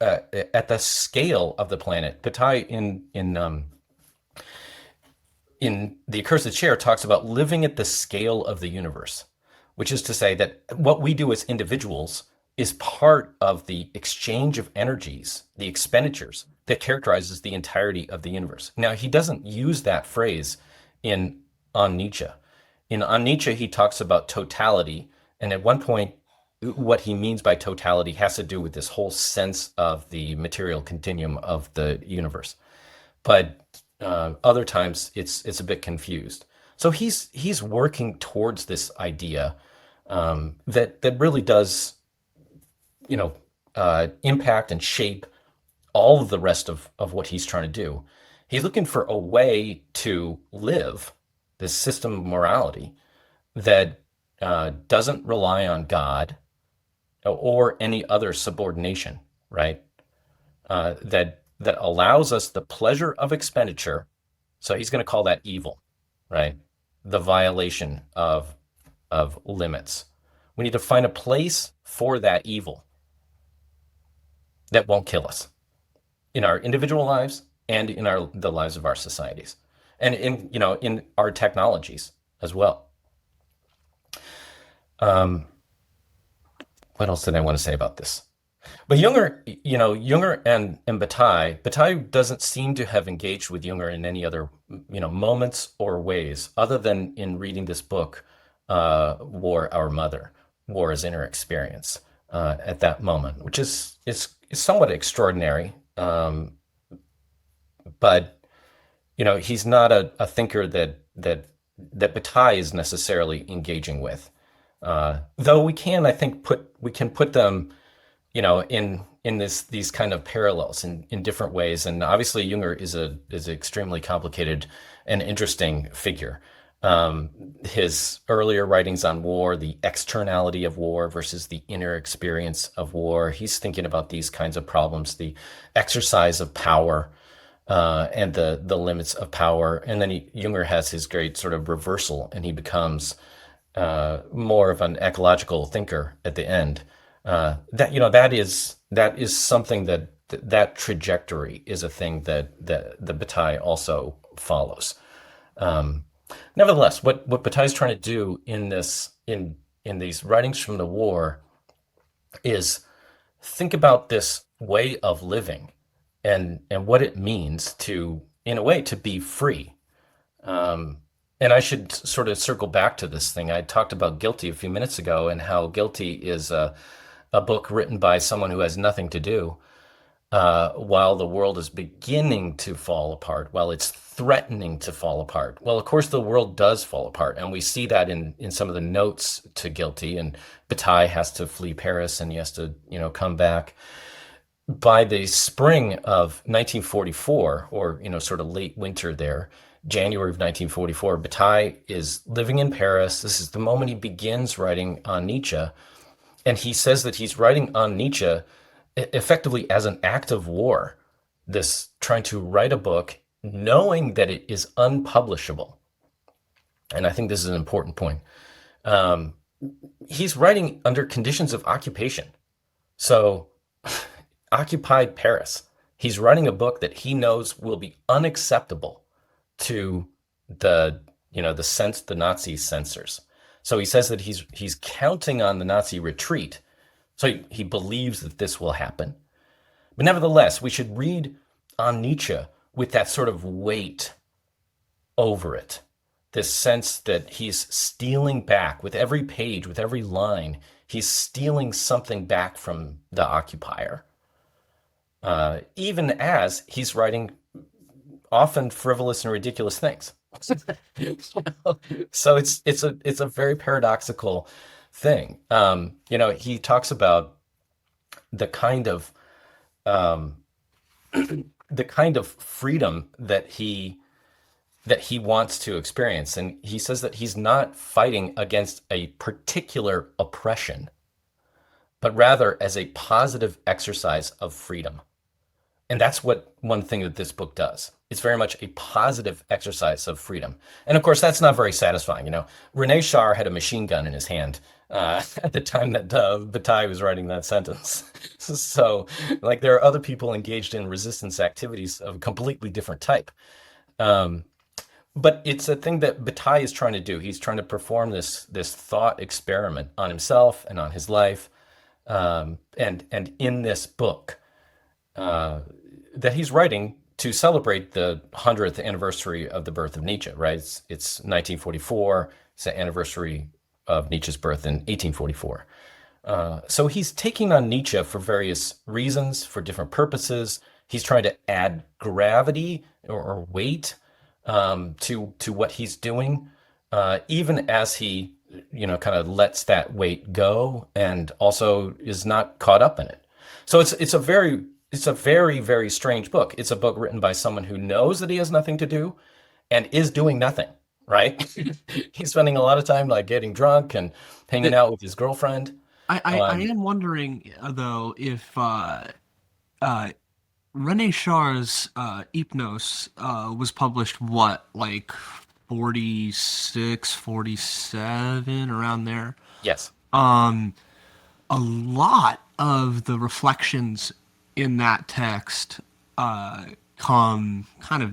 at the scale of the planet. Bataille in The Accursed Chair talks about living at the scale of the universe, which is to say that what we do as individuals is part of the exchange of energies, the expenditures that characterizes the entirety of the universe. Now, he doesn't use that phrase in On Nietzsche. In On Nietzsche, he talks about totality, and at one point, what he means by totality has to do with this whole sense of the material continuum of the universe. But other times, it's a bit confused. So he's working towards this idea that really does, impact and shape all of the rest of what he's trying to do. He's looking for a way to live this system of morality that doesn't rely on God or any other subordination, right? That allows us the pleasure of expenditure. So he's going to call that evil, right? The violation of limits. We need to find a place for that evil that won't kill us in our individual lives and in the lives of our societies, and in our technologies as well. What else did I want to say about this? But Junger and Bataille doesn't seem to have engaged with Junger in any other, moments or ways other than in reading this book, War, Our Mother, War as Inner Experience, at that moment, which is somewhat extraordinary. But, he's not a thinker that Bataille is necessarily engaging with. Though we can, I think, put them, in these kind of parallels in different ways. And obviously Junger is an extremely complicated and interesting figure. His earlier writings on war, the externality of war versus the inner experience of war, he's thinking about these kinds of problems, the exercise of power, and the limits of power. And then Junger has his great sort of reversal, and he becomes more of an ecological thinker at the end. That is something that trajectory is a thing that the Bataille also follows. Nevertheless, what Bataille's trying to do in these writings from the war is think about this way of living and what it means to, in a way, to be free. And I should sort of circle back to this thing. I talked about Guilty a few minutes ago, and how Guilty is a book written by someone who has nothing to do while the world is beginning to fall apart, while it's threatening to fall apart. Well, of course, the world does fall apart, and we see that in some of the notes to Guilty. And Bataille has to flee Paris, and he has to, come back. By the spring of 1944, or sort of late winter there, January of 1944, Bataille is living in Paris. This is the moment he begins writing on Nietzsche. And he says that he's writing on Nietzsche effectively as an act of war, this trying to write a book knowing that it is unpublishable. And I think this is an important point. He's writing under conditions of occupation. So occupied Paris. He's writing a book that he knows will be unacceptable to the Nazi censors. So he says that he's counting on the Nazi retreat. So he believes that this will happen. But nevertheless, we should read On Nietzsche with that sort of weight over it. This sense that he's stealing back with every page, with every line, he's stealing something back from the occupier. Even as he's writing often frivolous and ridiculous things. So it's a very paradoxical thing. He talks about the kind of freedom that he wants to experience, and he says that he's not fighting against a particular oppression, but rather as a positive exercise of freedom. And that's one thing that this book does. It's very much a positive exercise of freedom. And of course, that's not very satisfying. René Char had a machine gun in his hand at the time that Bataille was writing that sentence. So, like, there are other people engaged in resistance activities of a completely different type. Um, but it's a thing that Bataille is trying to do. He's trying to perform this thought experiment on himself and on his life. And in this book that he's writing to celebrate the 100th anniversary of the birth of Nietzsche, right? It's 1944. It's the anniversary of Nietzsche's birth in 1844. So he's taking on Nietzsche for various reasons, for different purposes. He's trying to add gravity or weight to what he's doing, even as he, kind of lets that weight go and also is not caught up in it. So it's a very, very strange book. It's a book written by someone who knows that he has nothing to do and is doing nothing, right? He's spending a lot of time like getting drunk and hanging out with his girlfriend. I am wondering though if René Char's Hypnos was published like 46, 47, around there. Yes. A lot of the reflections in that text come kind of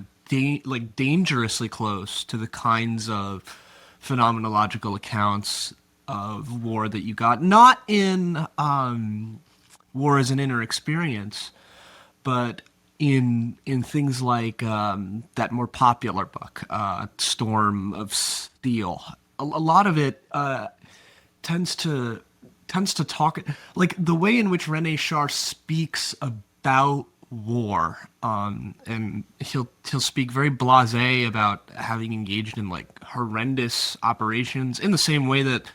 dangerously close to the kinds of phenomenological accounts of war that you got, not in War as an Inner Experience, but in things like that more popular book, Storm of Steel. A lot of it tends to talk like the way in which René Char speaks about war, and he'll speak very blasé about having engaged in like horrendous operations in the same way that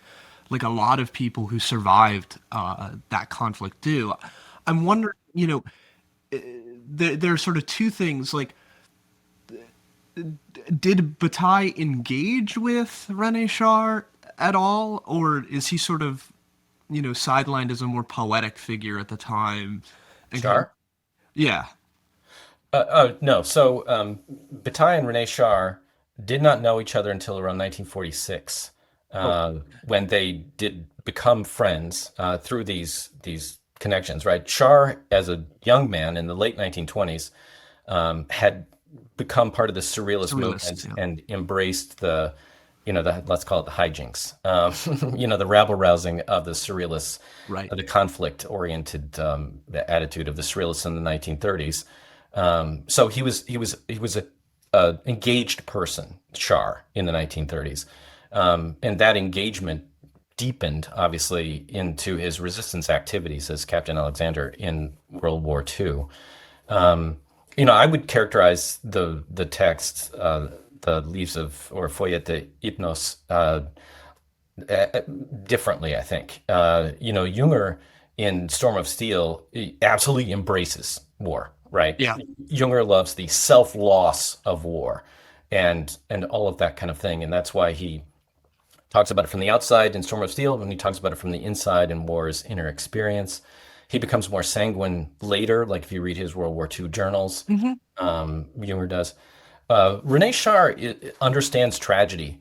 like a lot of people who survived that conflict do. I'm wondering, there are sort of two things. Like, did Bataille engage with René Char at all, or is he sort of, sidelined as a more poetic figure at the time? Char? Yeah. No. So Bataille and René Char did not know each other until around 1946, when they did become friends through these connections. Right. Char, as a young man in the late 1920s, had become part of the surrealist movement and embraced the let's call it the hijinks, the rabble rousing of the surrealists, right? The conflict-oriented the attitude of the surrealists in the 1930s. So he was a engaged person, Char, in the 1930s, and that engagement deepened obviously into his resistance activities as Captain Alexander in World War II. I would characterize the text. The leaves of or Feuillet de Hypnos differently, I think. Junger in Storm of Steel absolutely embraces war, right? Yeah. Junger loves the self-loss of war and all of that kind of thing. And that's why he talks about it from the outside in Storm of Steel, when he talks about it from the inside in War's Inner Experience. He becomes more sanguine later, like if you read his World War II journals, Junger does. René Char understands tragedy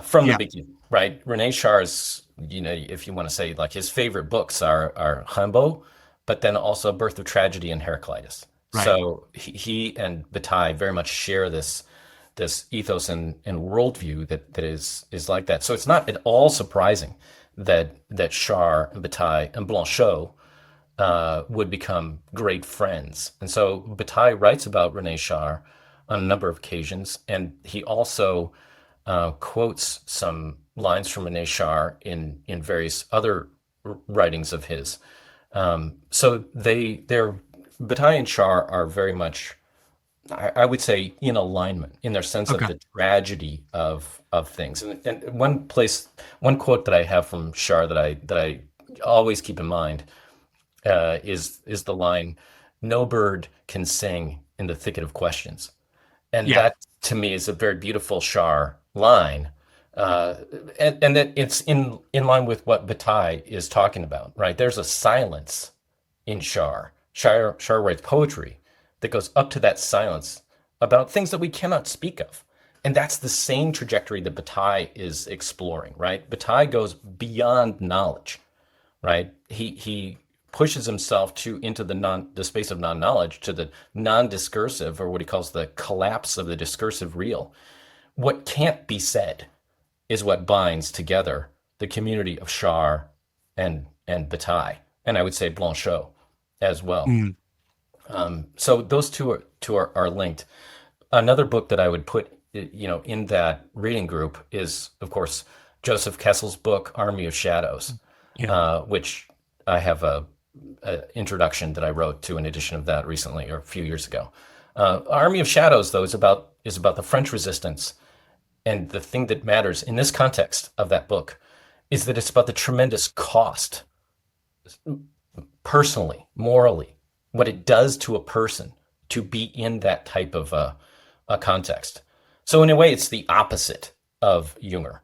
from the beginning, right? René Char's, if you want to say, like, his favorite books are Rimbaud, but then also Birth of Tragedy and Heraclitus. Right. So he and Bataille very much share this ethos and worldview that is like that. So it's not at all surprising that Char and Bataille and Blanchot would become great friends. And so Bataille writes about René Char on a number of occasions, and he also quotes some lines from René Char in various other writings of his. So they're Bataille and Char are very much, I would say, in alignment in their sense of the tragedy of things. And one quote that I have from Char that I always keep in mind is the line, "No bird can sing in the thicket of questions." And that, to me, is a very beautiful Char line. And that it's in line with what Bataille is talking about, right? There's a silence in Char. Char writes poetry that goes up to that silence about things that we cannot speak of. And that's the same trajectory that Bataille is exploring, right? Bataille goes beyond knowledge, right? He pushes himself into the space of non-knowledge, to the non-discursive, or what he calls the collapse of the discursive real. What can't be said is what binds together the community of Char and Bataille, and I would say Blanchot as well. So those two are linked. Another book that I would put, in that reading group is, of course, Joseph Kessel's book Army of Shadows, which I have a introduction that I wrote to an edition of that recently, or a few years ago. Army of Shadows, though, is about the French resistance, and the thing that matters in this context of that book is that it's about the tremendous cost, personally, morally, what it does to a person to be in that type of a context. So in a way, it's the opposite of Junger's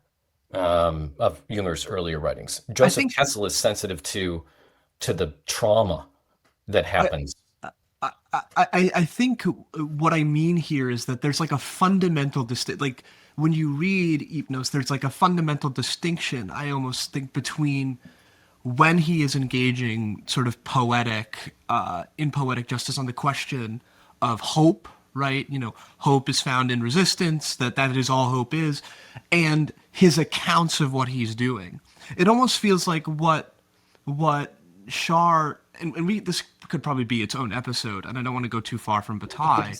earlier writings. Joseph Kessel is sensitive to the trauma that happens. I think what I mean here is that there's like a fundamental like when you read Hypnos, there's like a fundamental distinction, I almost think, between when he is engaging sort of in poetic justice on the question of hope, right? Hope is found in resistance, that is all hope is, and his accounts of what he's doing. It almost feels like what Char, and this could probably be its own episode, and I don't want to go too far from Bataille,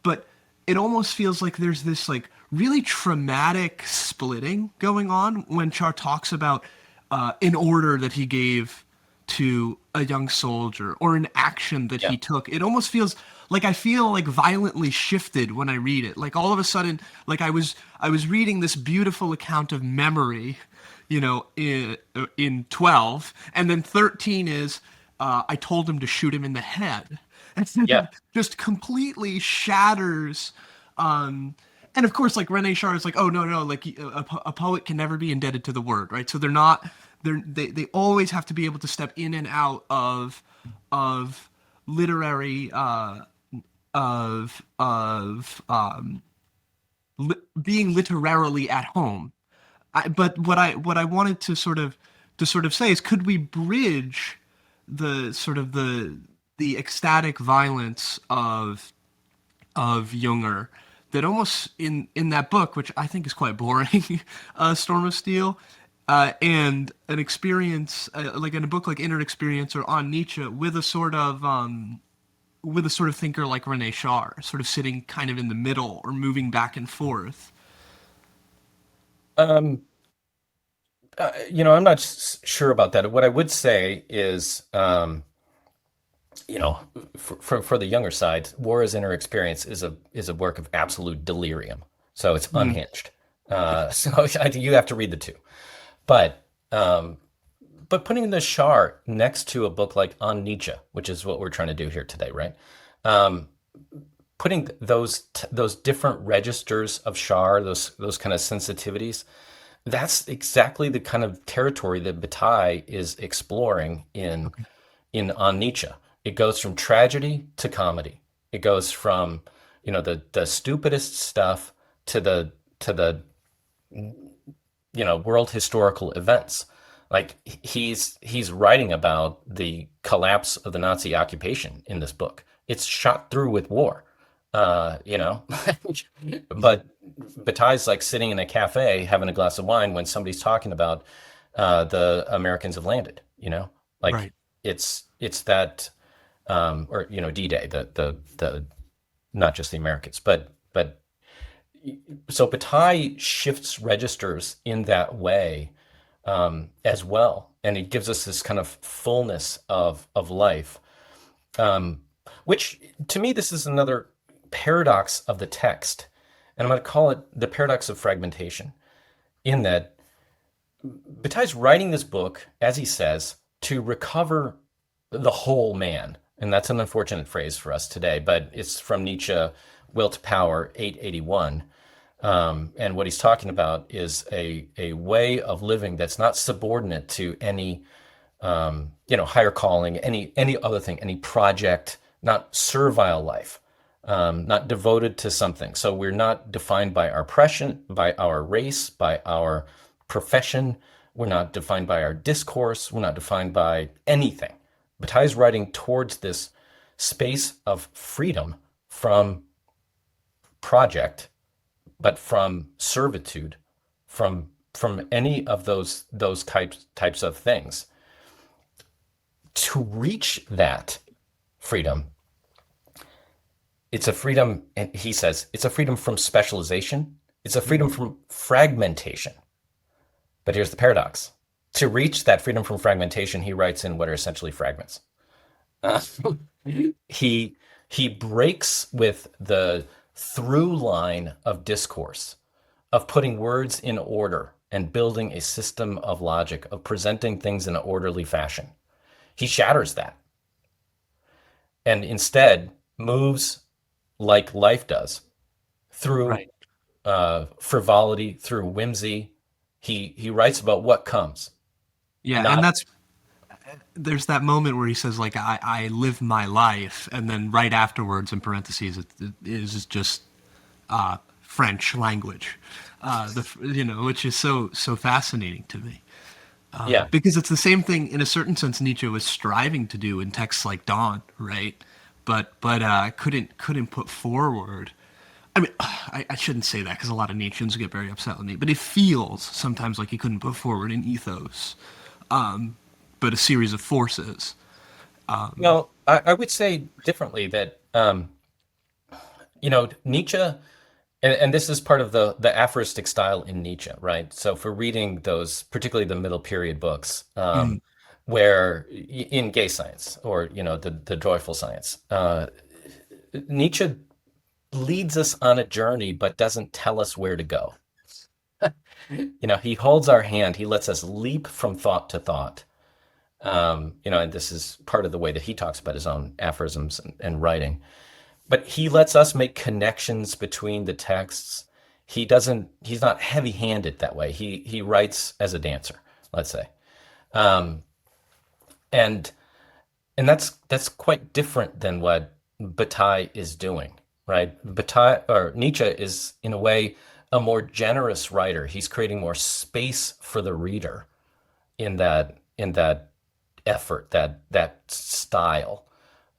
but it almost feels like there's this like really traumatic splitting going on when Char talks about an order that he gave to a young soldier or an action that he took. It almost feels like I feel like violently shifted when I read it. Like all of a sudden, like I was reading this beautiful account of memory, in 12, and then 13 is I told him to shoot him in the head. And just completely shatters. And of course, like René Char is like, oh no, like a poet can never be indebted to the word, right? So they always have to be able to step in and out of literary being literarily at home. But what I wanted to sort of say is, could we bridge the sort of the ecstatic violence of Junger that almost in that book, which I think is quite boring, Storm of Steel, and an experience like in a book like Inner Experience or On Nietzsche, with a sort of thinker like René Char, sort of sitting kind of in the middle or moving back and forth. I'm not sure about that. What I would say is, for the Junger side, War as Inner Experience is a work of absolute delirium. So it's unhinged. So I think you have to read the two. But putting the Char next to a book like On Nietzsche, which is what we're trying to do here today, right? Putting those different registers of Char, those kind of sensitivities, that's exactly the kind of territory that Bataille is exploring in On Nietzsche. It goes from tragedy to comedy. It goes from the stupidest stuff to the world historical events. Like he's writing about the collapse of the Nazi occupation in this book. It's shot through with war, but Bataille's like sitting in a cafe having a glass of wine when somebody's talking about the Americans have landed. Right. It's that or D-Day, the not just the Americans, but so Bataille shifts registers in that way as well, and it gives us this kind of fullness of life, which to me this is another paradox of the text, and I'm going to call it the paradox of fragmentation, in that Bataille's writing this book, as he says, to recover the whole man, and that's an unfortunate phrase for us today, but it's from Nietzsche, Will to Power, 881. And what he's talking about is a way of living that's not subordinate to any, higher calling, any other thing, any project, not servile life, not devoted to something. So we're not defined by our oppression, by our race, by our profession. We're not defined by our discourse. We're not defined by anything. Bataille's writing towards this space of freedom from project, but from servitude, from any of those types of things. To reach that freedom, it's a freedom, and he says, it's a freedom from specialization. It's a freedom from fragmentation. But here's the paradox. To reach that freedom from fragmentation, he writes in what are essentially fragments. He breaks with the through line of discourse, of putting words in order and building a system of logic, of presenting things in an orderly fashion. He shatters that and instead moves like life does through frivolity, through whimsy. He writes about what comes. Yeah, and there's that moment where he says, like, I live my life, and then right afterwards, in parentheses, it is just French language, which is so fascinating to me. Because it's the same thing, in a certain sense, Nietzsche was striving to do in texts like Dawn, right? But couldn't put forward. I mean, I shouldn't say that because a lot of Nietzscheans get very upset with me, but it feels sometimes like he couldn't put forward an ethos, but a series of forces. Well, I would say differently that, Nietzsche, and this is part of the aphoristic style in Nietzsche, right? So for reading those, particularly the middle period books, where in gay science or, the joyful science, Nietzsche leads us on a journey, but doesn't tell us where to go. He holds our hand. He lets us leap from thought to thought. And this is part of the way that he talks about his own aphorisms and writing. But he lets us make connections between the texts. He's not heavy-handed that way. He writes as a dancer, let's say. And that's quite different than what Bataille is doing, right? Bataille, or Nietzsche, is in a way a more generous writer. He's creating more space for the reader in that effort, that style.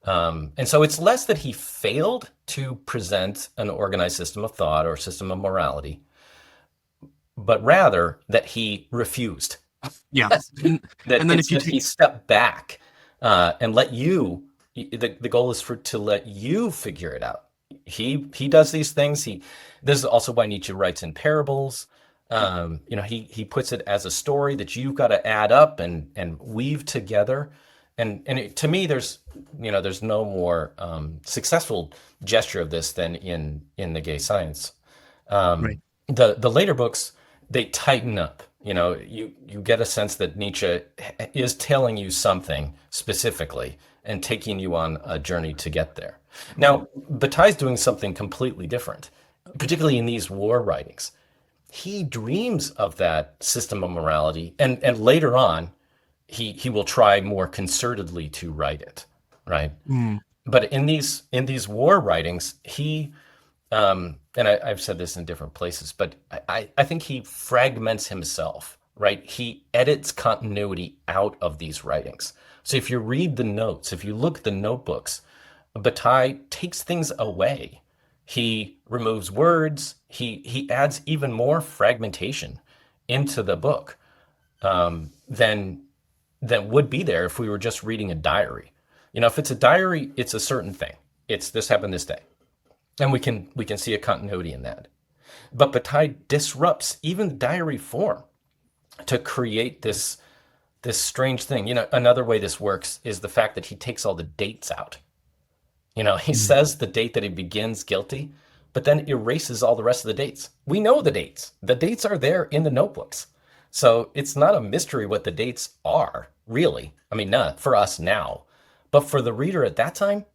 And so it's less that he failed to present an organized system of thought or system of morality, but rather that he refused. Yeah. And then he stepped back and let you. The goal is to let you figure it out. He does these things. This is also why Nietzsche writes in parables. He puts it as a story that you've got to add up and weave together. And to me, there's no more successful gesture of this than in the gay science. Right. The later books, they tighten up. You get a sense that Nietzsche is telling you something specifically and taking you on a journey to get there. Now, Bataille's doing something completely different, particularly in these war writings. He dreams of that system of morality, and later on, he will try more concertedly to write it, right? But in these war writings, he and I've said this in different places, but I think he fragments himself, right? He edits continuity out of these writings. So if you read the notes, if you look at the notebooks, Bataille takes things away. He removes words. He adds even more fragmentation into the book than would be there if we were just reading a diary. If it's a diary, it's a certain thing. It's this happened this day, and we can see a continuity in that. But Bataille disrupts even the diary form to create this strange thing. Another way this works is the fact that he takes all the dates out. He says the date that he begins guilty, but then erases all the rest of the dates. We know the dates. The dates are there in the notebooks. So it's not a mystery what the dates are, really. I mean, not for us now, but for the reader at that time,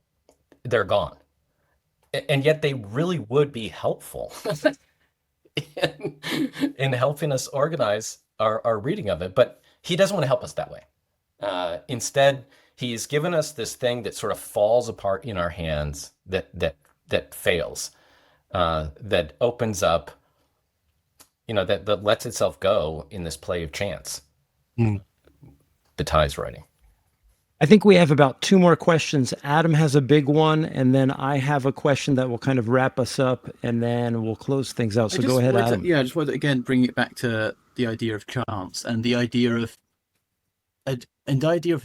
they're gone. And yet they really would be helpful in helping us organize our reading of it. But he doesn't want to help us that way. Instead, he's given us this thing that sort of falls apart in our hands that that fails, that opens up, that lets itself go in this play of chance. Bataille's writing. I think we have about 2 more questions. Adam has a big one, and then I have a question that will kind of wrap us up, and then we'll close things out. So go ahead, Adam. I just wanted to, again, bring it back to the idea of chance and the idea of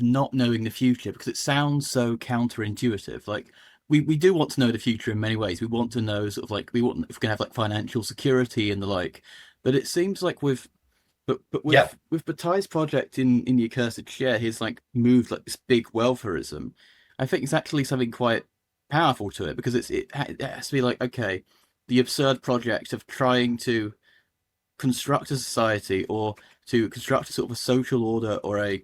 not knowing the future, because it sounds so counterintuitive. Like, we do want to know the future in many ways. We want to know sort of like, we want, if we can have like financial security and the like, but it seems like with Bataille's project in the Accursed Share, he's like moved like this big welfarism. I think it's actually something quite powerful to it, because it has to be like, okay, the absurd project of trying to construct a society or to construct a sort of a social order or a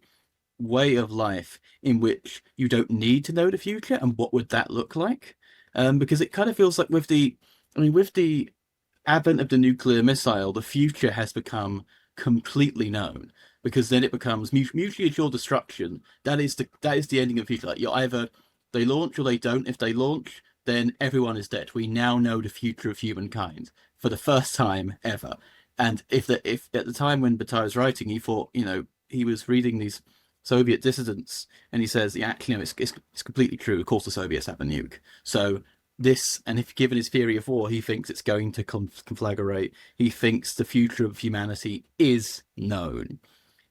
way of life in which you don't need to know the future, and what would that look like? Because it kind of feels like with the advent of the nuclear missile, the future has become completely known, because then it becomes mutually assured destruction. That is the ending of the future. Like, you're either they launch or they don't. If they launch, then everyone is dead. We now know the future of humankind for the first time ever. And if at the time when Bataille was writing, he thought, he was reading these Soviet dissidents, and he says, yeah, actually, no, it's completely true. Of course, the Soviets have a nuke. So this, and if given his theory of war, he thinks it's going to conflagrate. He thinks the future of humanity is known.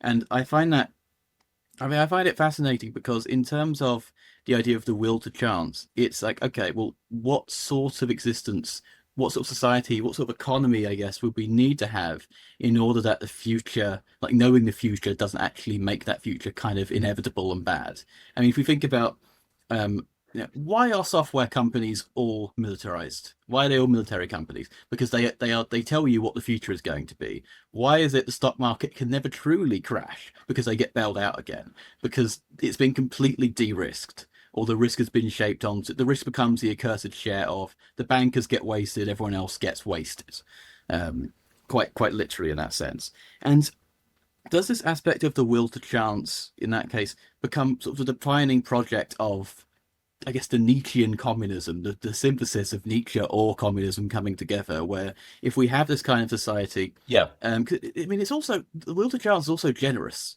And I find it fascinating, because in terms of the idea of the will to chance, it's like, okay, well, what sort of existence, what sort of society, what sort of economy, I guess, would we need to have in order that the future, like knowing the future, doesn't actually make that future kind of inevitable and bad? I mean, if we think about, why are software companies all militarized? Why are they all military companies? Because they tell you what the future is going to be. Why is it the stock market can never truly crash? Because they get bailed out again. Because it's been completely de-risked, or the risk has been shaped onto, the risk becomes the accursed share of the bankers get wasted, everyone else gets wasted. Quite literally in that sense. And does this aspect of the will to chance, in that case, become sort of the defining project of, I guess, the Nietzschean communism, the synthesis of Nietzsche or communism coming together, where if we have this kind of society, it's also, the will to chance is also generous.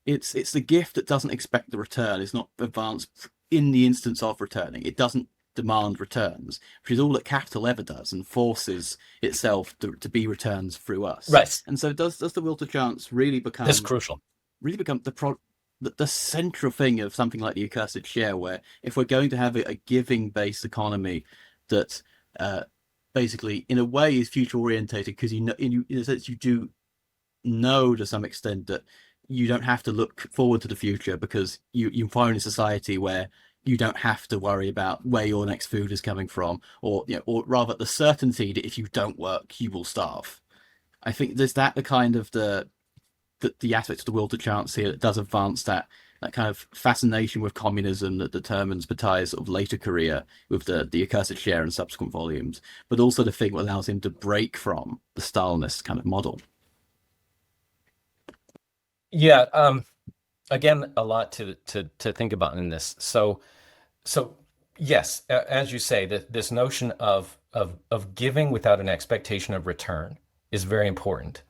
It's the gift that doesn't expect the return. It's not advanced in the instance of returning. It doesn't demand returns, which is all that capital ever does, and forces itself to be returns through us. Right. And so does the will to chance really become That's crucial. Really become the central thing of something like the accursed share, where if we're going to have a giving-based economy that basically, in a way, is future-orientated, because in a sense, you do know to some extent that you don't have to look forward to the future, because you find a society where you don't have to worry about where your next food is coming from, or or rather the certainty that if you don't work, you will starve. I think there's that the kind of the aspect of the will to chance here that does advance that kind of fascination with communism that determines Bataille's sort of later career with the accursed share and subsequent volumes, but also the thing that allows him to break from the Stalinist kind of model. Yeah. Again, a lot to think about in this. So yes, as you say, this notion of giving without an expectation of return is very important.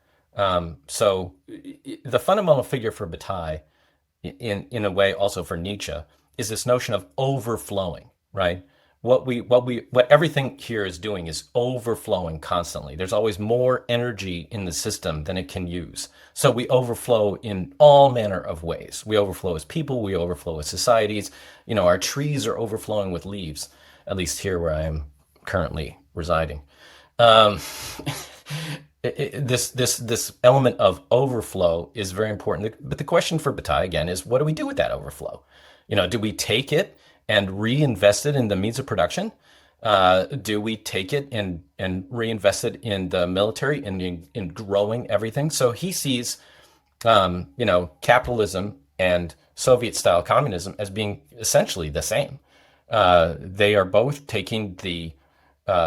So the fundamental figure for Bataille, in a way also for Nietzsche, is this notion of overflowing, right? What everything here is doing is overflowing constantly. There's always more energy in the system than it can use. So we overflow in all manner of ways. We overflow as people, we overflow as societies. Our trees are overflowing with leaves, at least here where I am currently residing. This element of overflow is very important. But the question for Bataille, again, is what do we do with that overflow? Do we take it and reinvest it in the means of production? Do we take it and reinvest it in the military and in growing everything? So he sees, capitalism and Soviet-style communism as being essentially the same. They are both taking the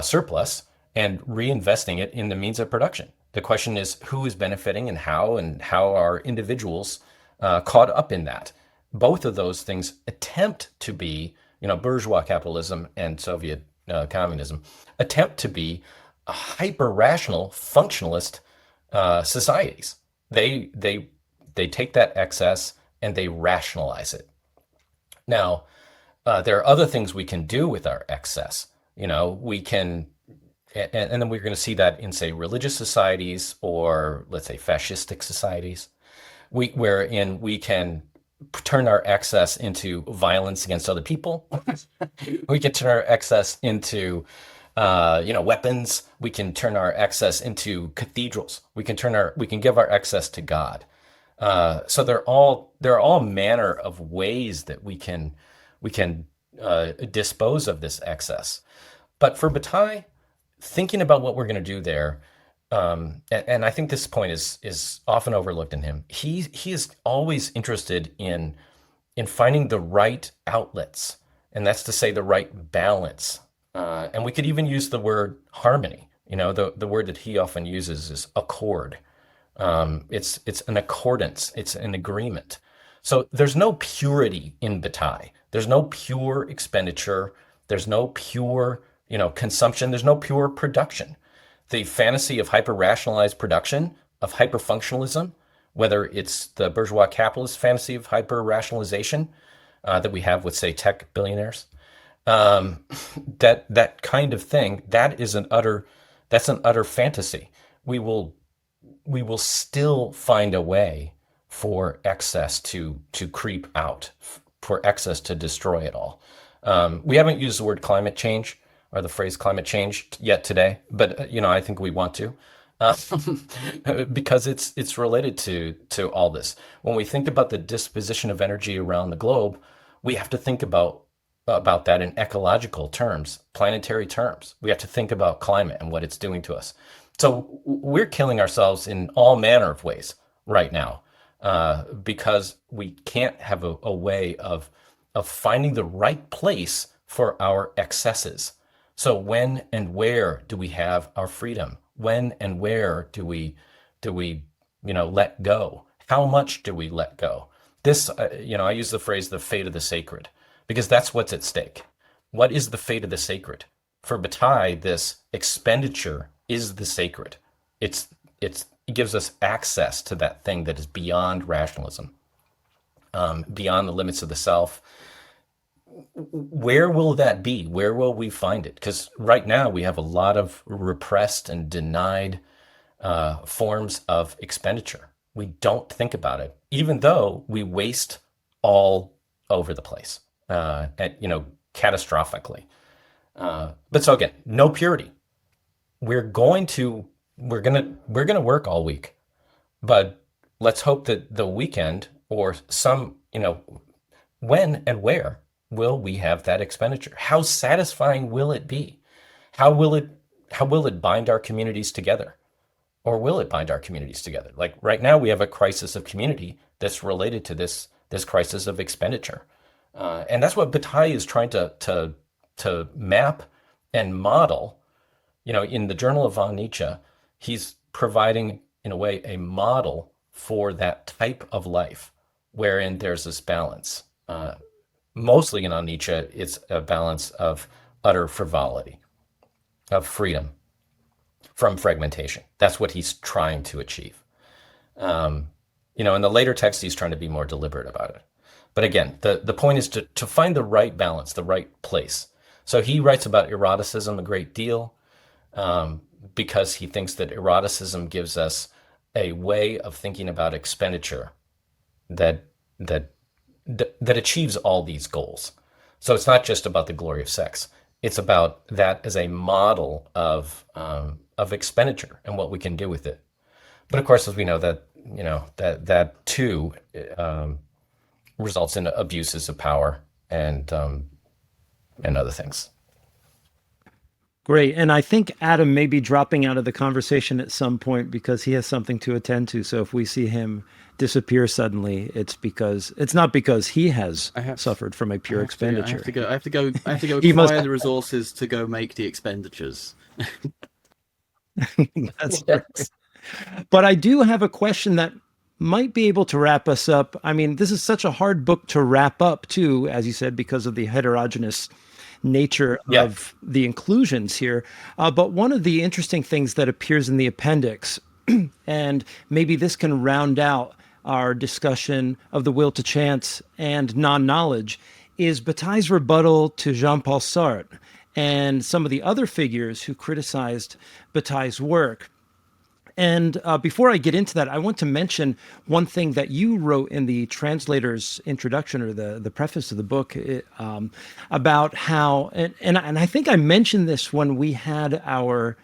surplus and reinvesting it in the means of production. The question is who is benefiting and how are individuals caught up in that? Both of those things attempt to be, bourgeois capitalism and Soviet communism, attempt to be hyper-rational functionalist societies. They take that excess and they rationalize it. Now, there are other things we can do with our excess. We can, and then we're going to see that in, say, religious societies, or let's say fascistic societies, wherein we can turn our excess into violence against other people. We can turn our excess into weapons. We can turn our excess into cathedrals. We can give our excess to God. So there are all manner of ways that we can dispose of this excess. But for Bataille, thinking about what we're going to do there, and I think this point is often overlooked in him. He is always interested in finding the right outlets, and that's to say the right balance. And we could even use the word harmony. The word that he often uses is accord. It's an accordance. It's an agreement. So there's no purity in Bataille. There's no pure expenditure. There's no pure, consumption. There's no pure production. The fantasy of hyper-rationalized production, of hyper-functionalism, whether it's the bourgeois capitalist fantasy of hyper-rationalization that we have with, say, tech billionaires, that kind of thing, that's an utter fantasy. We will still find a way for excess to creep out, for excess to destroy it all. We haven't used the word climate change or the phrase climate change yet today, but I think we want to, because it's related to all this. When we think about the disposition of energy around the globe, we have to think about that in ecological terms, planetary terms. We have to think about climate and what it's doing to us. So we're killing ourselves in all manner of ways right now, because we can't have a way of finding the right place for our excesses. So when and where do we have our freedom? When and where do we let go? How much do we let go? This, I use the phrase the fate of the sacred, because that's what's at stake. What is the fate of the sacred? For Bataille, this expenditure is the sacred. It gives us access to that thing that is beyond rationalism, beyond the limits of the self. Where will that be? Where will we find it? Because right now we have a lot of repressed and denied forms of expenditure. We don't think about it, even though we waste all over the place, catastrophically. But so again, no purity. We're gonna work all week, but let's hope that the weekend or some, when and where will we have that expenditure? How satisfying will it be? How will it bind our communities together? Or will it bind our communities together? Like right now we have a crisis of community that's related to this crisis of expenditure. And that's what Bataille is trying to map and model. In the Journal of On Nietzsche, he's providing, in a way, a model for that type of life wherein there's this balance. Mostly in On Nietzsche, it's a balance of utter frivolity, of freedom from fragmentation. That's what he's trying to achieve. In the later text, he's trying to be more deliberate about it. But again, the point is to find the right balance, the right place. So he writes about eroticism a great deal, because he thinks that eroticism gives us a way of thinking about expenditure that achieves all these goals. So it's not just about the glory of sex. It's about that as a model of expenditure and what we can do with it. But of course, as we know, that too results in abuses of power and other things. Great. And I think Adam may be dropping out of the conversation at some point because he has something to attend to. So if we see him disappear suddenly, it's not because he has suffered from a pure expenditure. I have to go acquire the resources to go make the expenditures. That's right. But I do have a question that might be able to wrap us up. I mean, this is such a hard book to wrap up too, as you said, because of the heterogeneous nature Yeah. of the inclusions here. But one of the interesting things that appears in the appendix, and maybe this can round out our discussion of the will to chance and non-knowledge, is Bataille's rebuttal to Jean-Paul Sartre and some of the other figures who criticized Bataille's work. And before I get into that, I want to mention one thing that you wrote in the translator's introduction, or the preface of the book, about how, and I think I mentioned this when we had our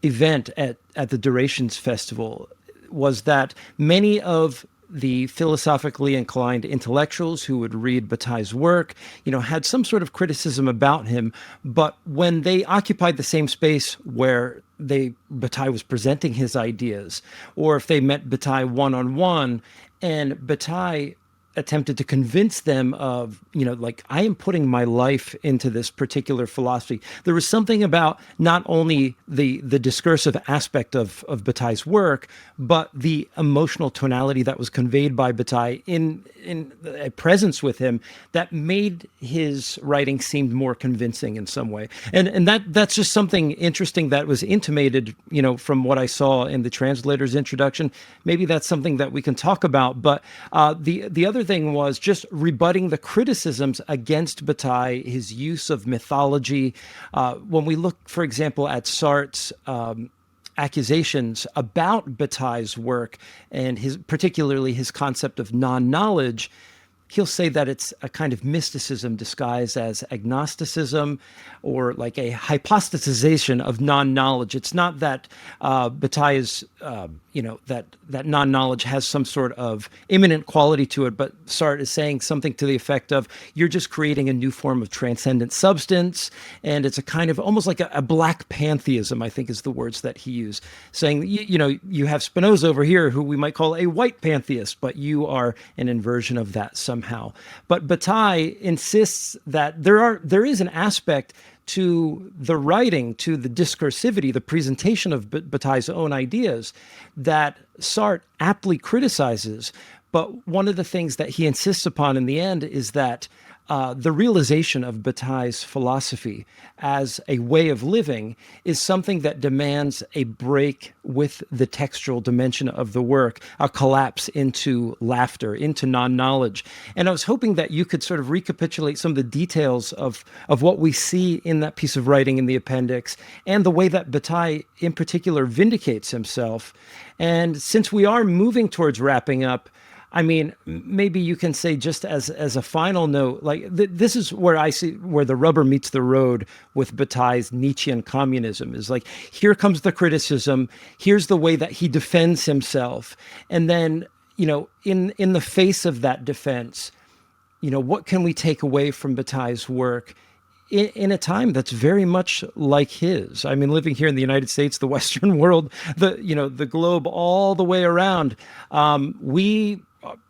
event at the Durations Festival, was that many of the philosophically inclined intellectuals who would read Bataille's work, had some sort of criticism about him. But when they occupied the same space where Bataille was presenting his ideas, or if they met Bataille one-on-one, and Bataille attempted to convince them of, like, I am putting my life into this particular philosophy. There was something about not only the discursive aspect of Bataille's work, but the emotional tonality that was conveyed by Bataille in a presence with him that made his writing seem more convincing in some way. And that's just something interesting that was intimated, from what I saw in the translator's introduction. Maybe that's something that we can talk about. But the other thing was just rebutting the criticisms against Bataille, his use of mythology. When we look, for example, at Sartre's accusations about Bataille's work and particularly his concept of non-knowledge, he'll say that it's a kind of mysticism disguised as agnosticism, or like a hypostatization of non-knowledge. It's not that Bataille is, that non-knowledge has some sort of immanent quality to it, but Sartre is saying something to the effect of, you're just creating a new form of transcendent substance, and it's a kind of almost like a black pantheism, I think is the words that he used, saying, you have Spinoza over here, who we might call a white pantheist, but you are an inversion of that somehow. But Bataille insists that there is an aspect to the writing, to the discursivity, the presentation of Bataille's own ideas, that Sartre aptly criticizes. But one of the things that he insists upon in the end is that the realization of Bataille's philosophy as a way of living is something that demands a break with the textual dimension of the work, a collapse into laughter, into non-knowledge. And I was hoping that you could sort of recapitulate some of the details of what we see in that piece of writing in the appendix, and the way that Bataille in particular vindicates himself. And since we are moving towards wrapping up, I mean, maybe you can say, just as a final note, like this is where I see where the rubber meets the road with Bataille's Nietzschean communism, is like, here comes the criticism, here's the way that he defends himself. And then, in the face of that defense, what can we take away from Bataille's work in a time that's very much like his? I mean, living here in the United States, the Western world, the globe all the way around, we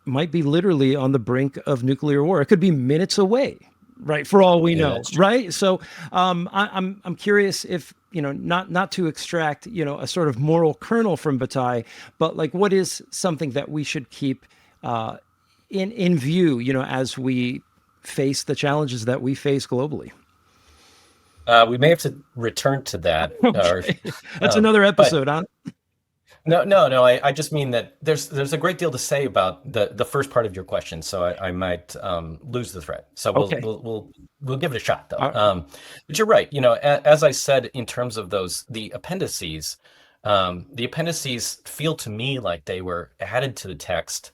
might be literally on the brink of nuclear war. It could be minutes away, right? For all we know, right? So I'm curious if, not to extract, a sort of moral kernel from Bataille, but like, what is something that we should keep in view, as we face the challenges that we face globally? We may have to return to that. Okay. That's another episode, huh? No. I just mean that there's a great deal to say about the first part of your question, so I might lose the thread. So we'll give it a shot, though. But you're right. As I said, in terms of the appendices feel to me like they were added to the text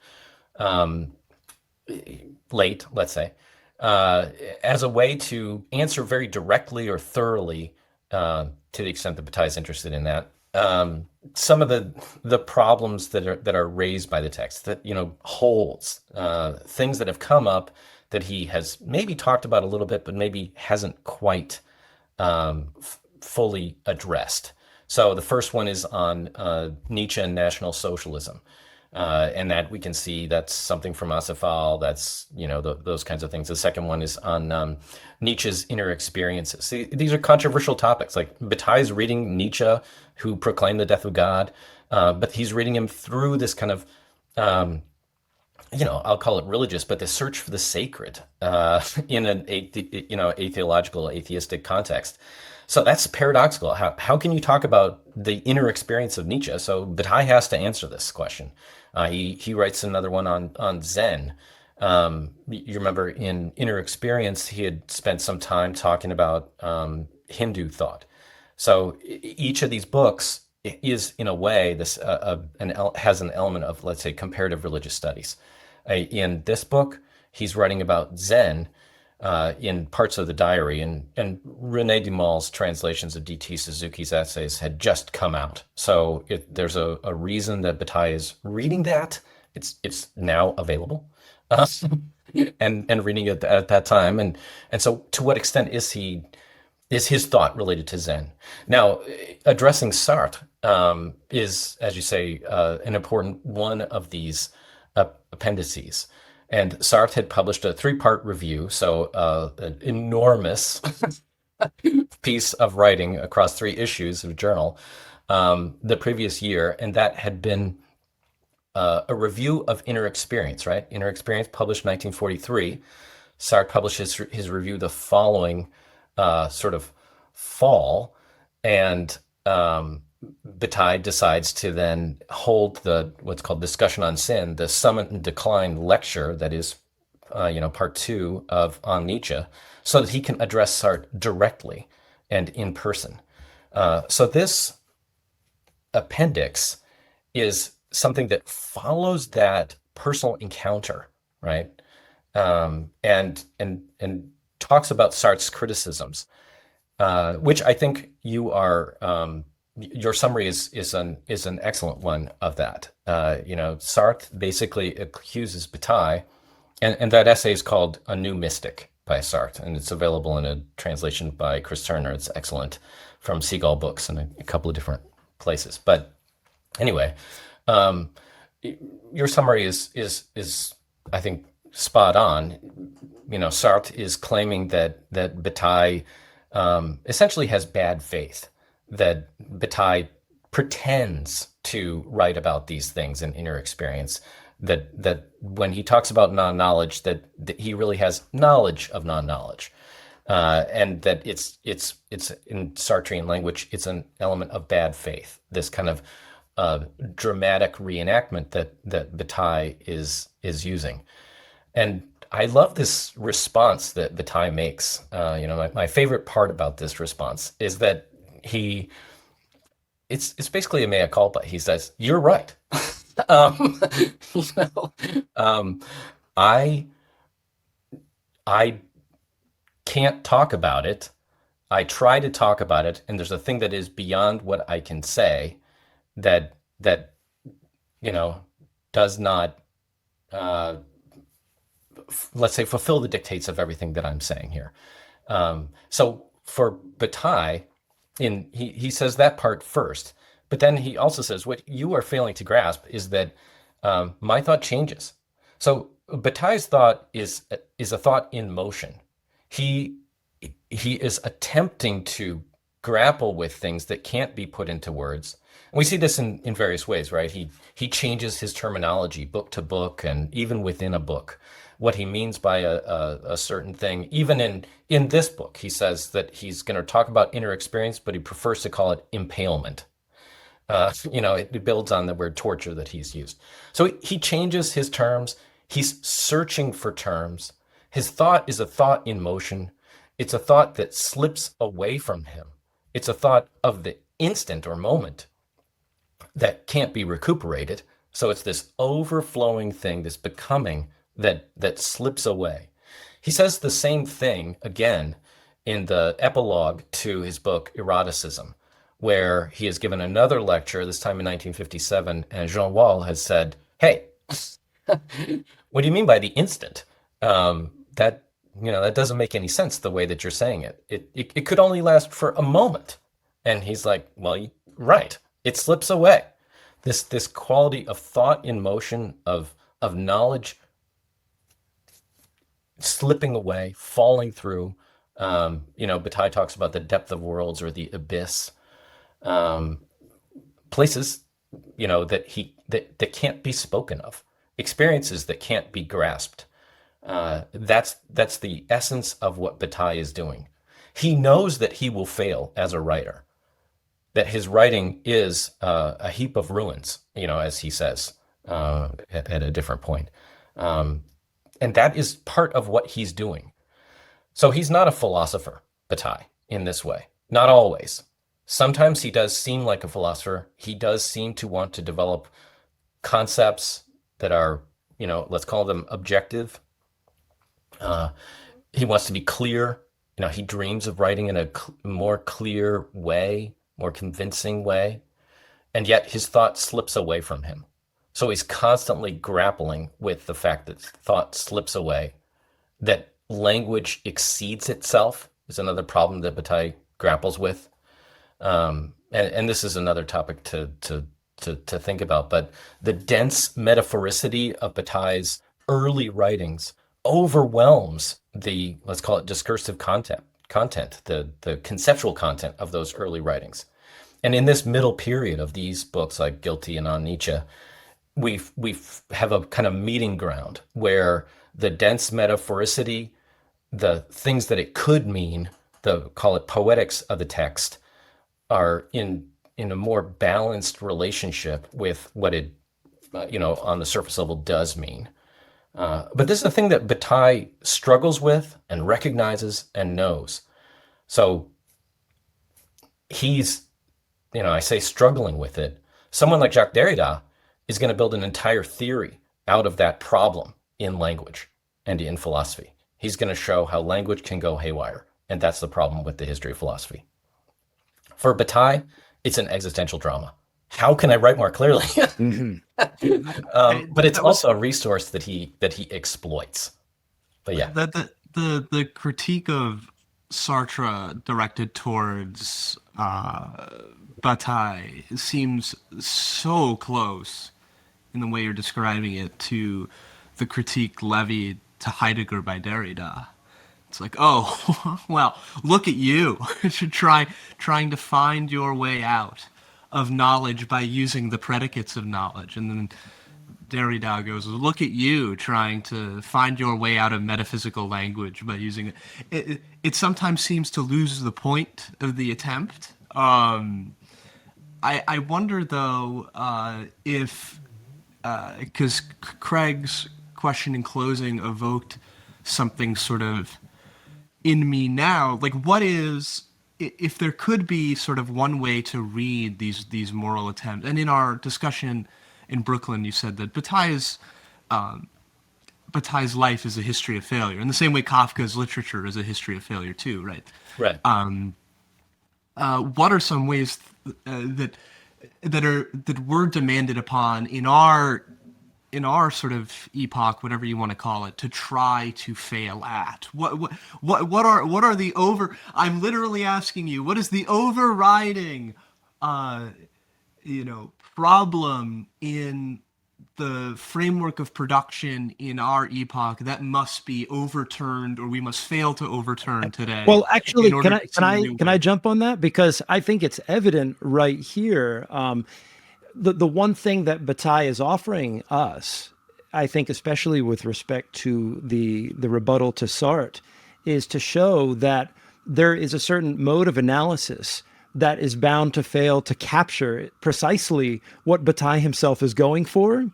late, let's say, as a way to answer very directly or thoroughly, to the extent that Bataille is interested in that, some of the problems that are raised by the text, that holes, things that have come up that he has maybe talked about a little bit, but maybe hasn't quite fully addressed. So the first one is on Nietzsche and National Socialism. And that we can see that's something from Acéphale, that's, those kinds of things. The second one is on Nietzsche's inner experiences. See, these are controversial topics. Like, Bataille's reading Nietzsche, who proclaimed the death of God, but he's reading him through this kind of I'll call it religious, but the search for the sacred in an atheological, atheistic context. So that's paradoxical. How can you talk about the inner experience of Nietzsche? So Bataille has to answer this question. He writes another one on Zen. You remember in Inner Experience, he had spent some time talking about Hindu thought. So each of these books is, in a way, has an element of, let's say, comparative religious studies. In this book, he's writing about Zen in parts of the diary, and René Dumall's translations of D.T. Suzuki's essays had just come out. So there's a reason that Bataille is reading that. It's now available. And reading it at that time. And so to what extent is his thought related to Zen? Now, addressing Sartre is, as you say, an important one of these appendices. And Sartre had published a 3-part review, so an enormous piece of writing across 3 issues of journal the previous year, and that had been a review of Inner Experience, right? Inner Experience, published 1943. Sartre published his review the following sort of fall, and Bataille decides to then hold what's called Discussion on Sin, the Summit and Decline lecture that is, part 2 of On Nietzsche, so that he can address Sartre directly and in person. So this appendix is something that follows that personal encounter, right? And talks about Sartre's criticisms, which I think your summary is an excellent one of that. Sartre basically accuses Bataille, and that essay is called A New Mystic by Sartre, and it's available in a translation by Chris Turner. It's excellent, from Seagull Books in a couple of different places. But anyway, your summary is I think spot on. Sartre is claiming that Bataille essentially has bad faith, that Bataille pretends to write about these things in Inner Experience, that when he talks about non-knowledge, that he really has knowledge of non-knowledge, and that it's in Sartrean language, it's an element of bad faith, this kind of dramatic reenactment that Bataille is using. And I love this response that Bataille makes. My favorite part about this response is that it's basically a mea culpa. He says, "You're right. I can't talk about it. I try to talk about it, and there's a thing that is beyond what I can say that does not, let's say, fulfill the dictates of everything that I'm saying here." So for Bataille, he says that part first, but then he also says, what you are failing to grasp is that my thought changes. So Bataille's thought is a thought in motion. He is attempting to grapple with things that can't be put into words. And we see this in various ways, right? He changes his terminology book to book, and even within a book, what he means by a certain thing. Even in this book, he says that he's going to talk about Inner Experience, but he prefers to call it impalement. It builds on the word torture that he's used. So he changes his terms. He's searching for terms. His thought is a thought in motion. It's a thought that slips away from him. It's a thought of the instant or moment that can't be recuperated. So it's this overflowing thing, this becoming that slips away. He says the same thing again in the epilogue to his book Eroticism, where he has given another lecture, this time in 1957, and Jean Wall has said, "Hey, what do you mean by the instant? That doesn't make any sense the way that you're saying it. It could only last for a moment." And he's like, "Well, right. It slips away. This quality of thought in motion, of knowledge slipping away, falling through." Bataille talks about the depth of worlds, or the abyss, places, that can't be spoken of, experiences that can't be grasped. That's the essence of what Bataille is doing. He knows that he will fail as a writer, that his writing is a heap of ruins, as he says at a different point. And that is part of what he's doing. So he's not a philosopher, Bataille, in this way. Not always. Sometimes he does seem like a philosopher. He does seem to want to develop concepts that are, let's call them objective. He wants to be clear. He dreams of writing in a more clear way, more convincing way. And yet his thought slips away from him. So he's constantly grappling with the fact that thought slips away, that language exceeds itself is another problem that Bataille grapples with. And this is another topic to think about, but the dense metaphoricity of Bataille's early writings overwhelms the, let's call it discursive content, the conceptual content of those early writings. And in this middle period of these books like Guilty and On Nietzsche, we have a kind of meeting ground where the dense metaphoricity, the things that it could mean, call it poetics of the text, are in a more balanced relationship with what it, on the surface level does mean. But this is the thing that Bataille struggles with and recognizes and knows. So he's, I say struggling with it. Someone like Jacques Derrida is going to build an entire theory out of that problem in language and in philosophy. He's going to show how language can go haywire. And that's the problem with the history of philosophy. For Bataille, it's an existential drama. How can I write more clearly? But it's also a resource that he exploits. But yeah, the critique of Sartre directed towards Bataille seems so close in the way you're describing it to the critique levied to Heidegger by Derrida. It's like, oh, well, look at you trying to find your way out of knowledge by using the predicates of knowledge. And then Derrida goes, look at you trying to find your way out of metaphysical language by using it. It sometimes seems to lose the point of the attempt. I wonder, though, if, because Craig's question in closing evoked something sort of in me now, like what is, if there could be sort of one way to read these moral attempts, and in our discussion in Brooklyn, you said that Bataille's life is a history of failure, in the same way Kafka's literature is a history of failure too, right? Right. What are some ways that were demanded upon in our sort of epoch, whatever you want to call it, to try to fail at? What are the I'm literally asking you, what is the overriding problem in the framework of production in our epoch that must be overturned, or we must fail to overturn today? Well, actually, can I jump on that? Because I think it's evident right here. The one thing that Bataille is offering us, I think, especially with respect to the rebuttal to Sartre, is to show that there is a certain mode of analysis that is bound to fail to capture precisely what Bataille himself is going for.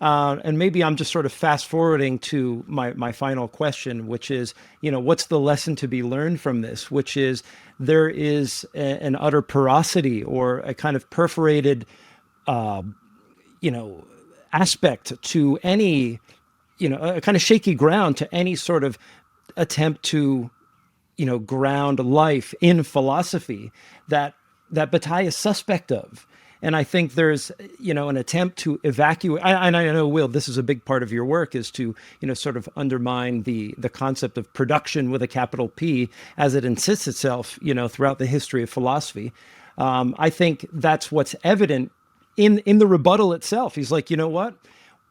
And maybe I'm just sort of fast forwarding to my final question, which is, what's the lesson to be learned from this? Which is there is an utter porosity or a kind of perforated aspect to any, a kind of shaky ground to any sort of attempt to, ground life in philosophy that Bataille is suspect of. And I think there's, an attempt to evacuate. And I know, Will, this is a big part of your work, is to, sort of undermine the concept of production with a capital P as it insists itself, throughout the history of philosophy. I think that's what's evident in the rebuttal itself. He's like, you know what?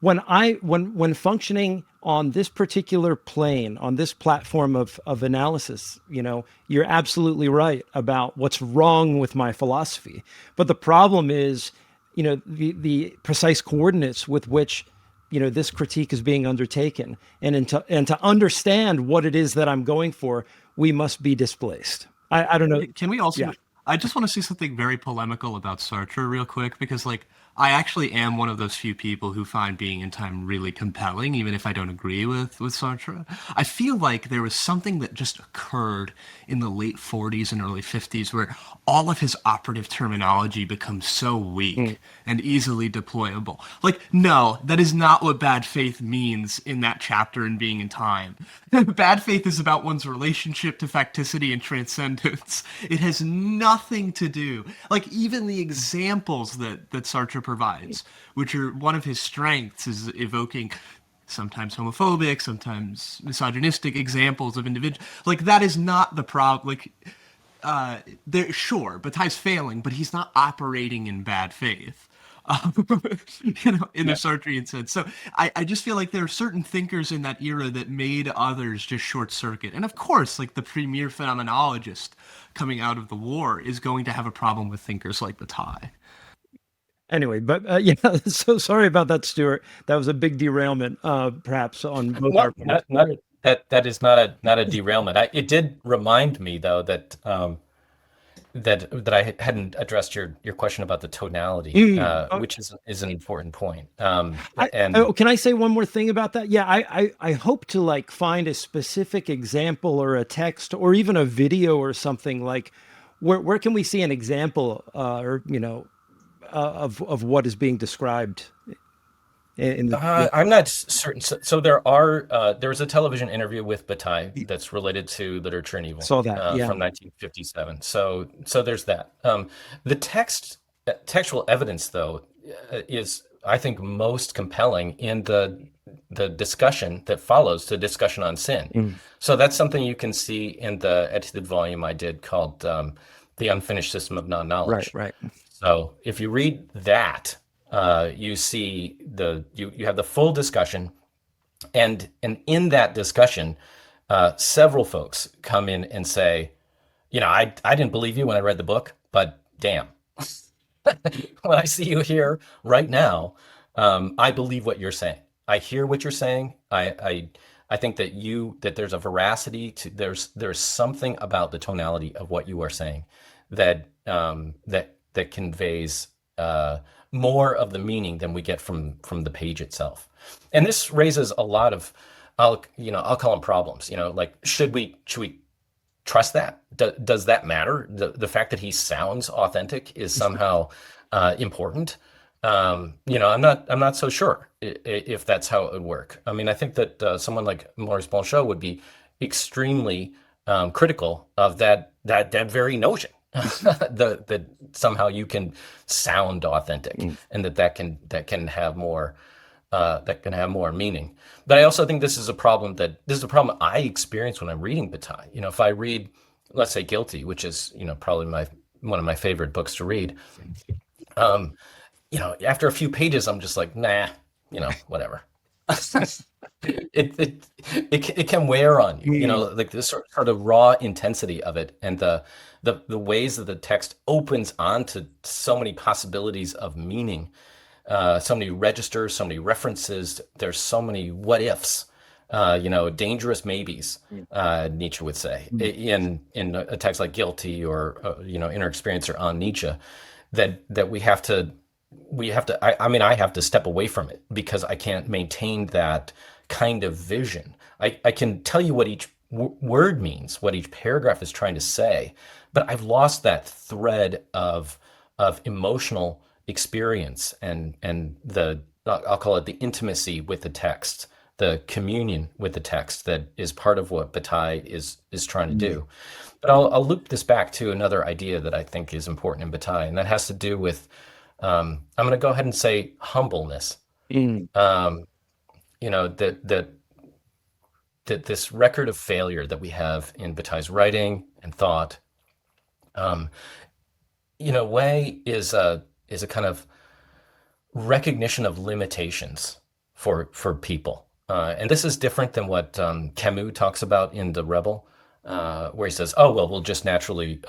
When functioning on this particular plane, on this platform of analysis, you're absolutely right about what's wrong with my philosophy. But the problem is, the precise coordinates with which this critique is being undertaken, and to understand what it is that I'm going for, we must be displaced. I don't know. Can we also? Yeah. I just want to say something very polemical about Sartre real quick, because like I actually am one of those few people who find Being in Time really compelling, even if I don't agree with Sartre. I feel like there was something that just occurred in the late 40s and early 50s where all of his operative terminology becomes so weak and easily deployable. Like, no, that is not what bad faith means in that chapter in Being in Time. Bad faith is about one's relationship to facticity and transcendence. It has nothing to do, like even the examples that Sartre provides, which are one of his strengths, is evoking sometimes homophobic, sometimes misogynistic examples of individuals. Like that is not the problem. Like, sure, Bataille's failing, but he's not operating in bad faith. In the Sartrean sense. So I just feel like there are certain thinkers in that era that made others just short circuit. And of course, like the premier phenomenologist coming out of the war is going to have a problem with thinkers like Bataille. Anyway, but so sorry about that, Stuart. That was a big derailment, perhaps on both our parts. That is not a derailment. It did remind me though that that I hadn't addressed your question about the tonality, which is an important point. Can I say one more thing about that? Yeah, I hope to like find a specific example or a text or even a video or something like where can we see an example of what is being described I'm not certain. So there's a television interview with Bataille that's related to Literature and Evil. Saw that, yeah. From 1957. So there's that. The textual evidence, though, is I think most compelling in the discussion that follows the discussion on sin. So that's something you can see in the edited volume I did called The Unfinished System of Non-Knowledge. Right. So if you read that, you see you have the full discussion, and in that discussion, several folks come in and say, I didn't believe you when I read the book, but damn, when I see you here right now, I believe what you're saying. I hear what you're saying. I think that there's a veracity to there's something about the tonality of what you are saying that conveys more of the meaning than we get from the page itself. And this raises a lot of I'll call them problems. Like should we trust that? Does that matter? The fact that he sounds authentic is somehow important. I'm not so sure if that's how it would work. I mean, I think that someone like Maurice Blanchot would be extremely critical of that very notion. That somehow you can sound authentic, and that can have more meaning. But I also think this is a problem I experience when I'm reading Bataille. If I read, let's say, Guilty, which is probably one of my favorite books to read. After a few pages, I'm just like, nah, whatever. It can wear on you, like this sort of raw intensity of it, and the ways that the text opens onto so many possibilities of meaning, so many registers, so many references. There's so many what ifs, dangerous maybes. Nietzsche would say in a text like Guilty or Inner Experience or On Nietzsche, that we have to. I have to step away from it because I can't maintain that kind of vision. I can tell you what each word means, what each paragraph is trying to say, but I've lost that thread of emotional experience and I'll call it the intimacy with the text, the communion with the text that is part of what Bataille is trying to do. But I'll loop this back to another idea that I think is important in Bataille, and that has to do with I'm going to go ahead and say humbleness. That this record of failure that we have in Bataille's writing and thought, in a way, is a kind of recognition of limitations for people, and this is different than what Camus talks about in The Rebel. Where he says, "Oh well, we'll just naturally,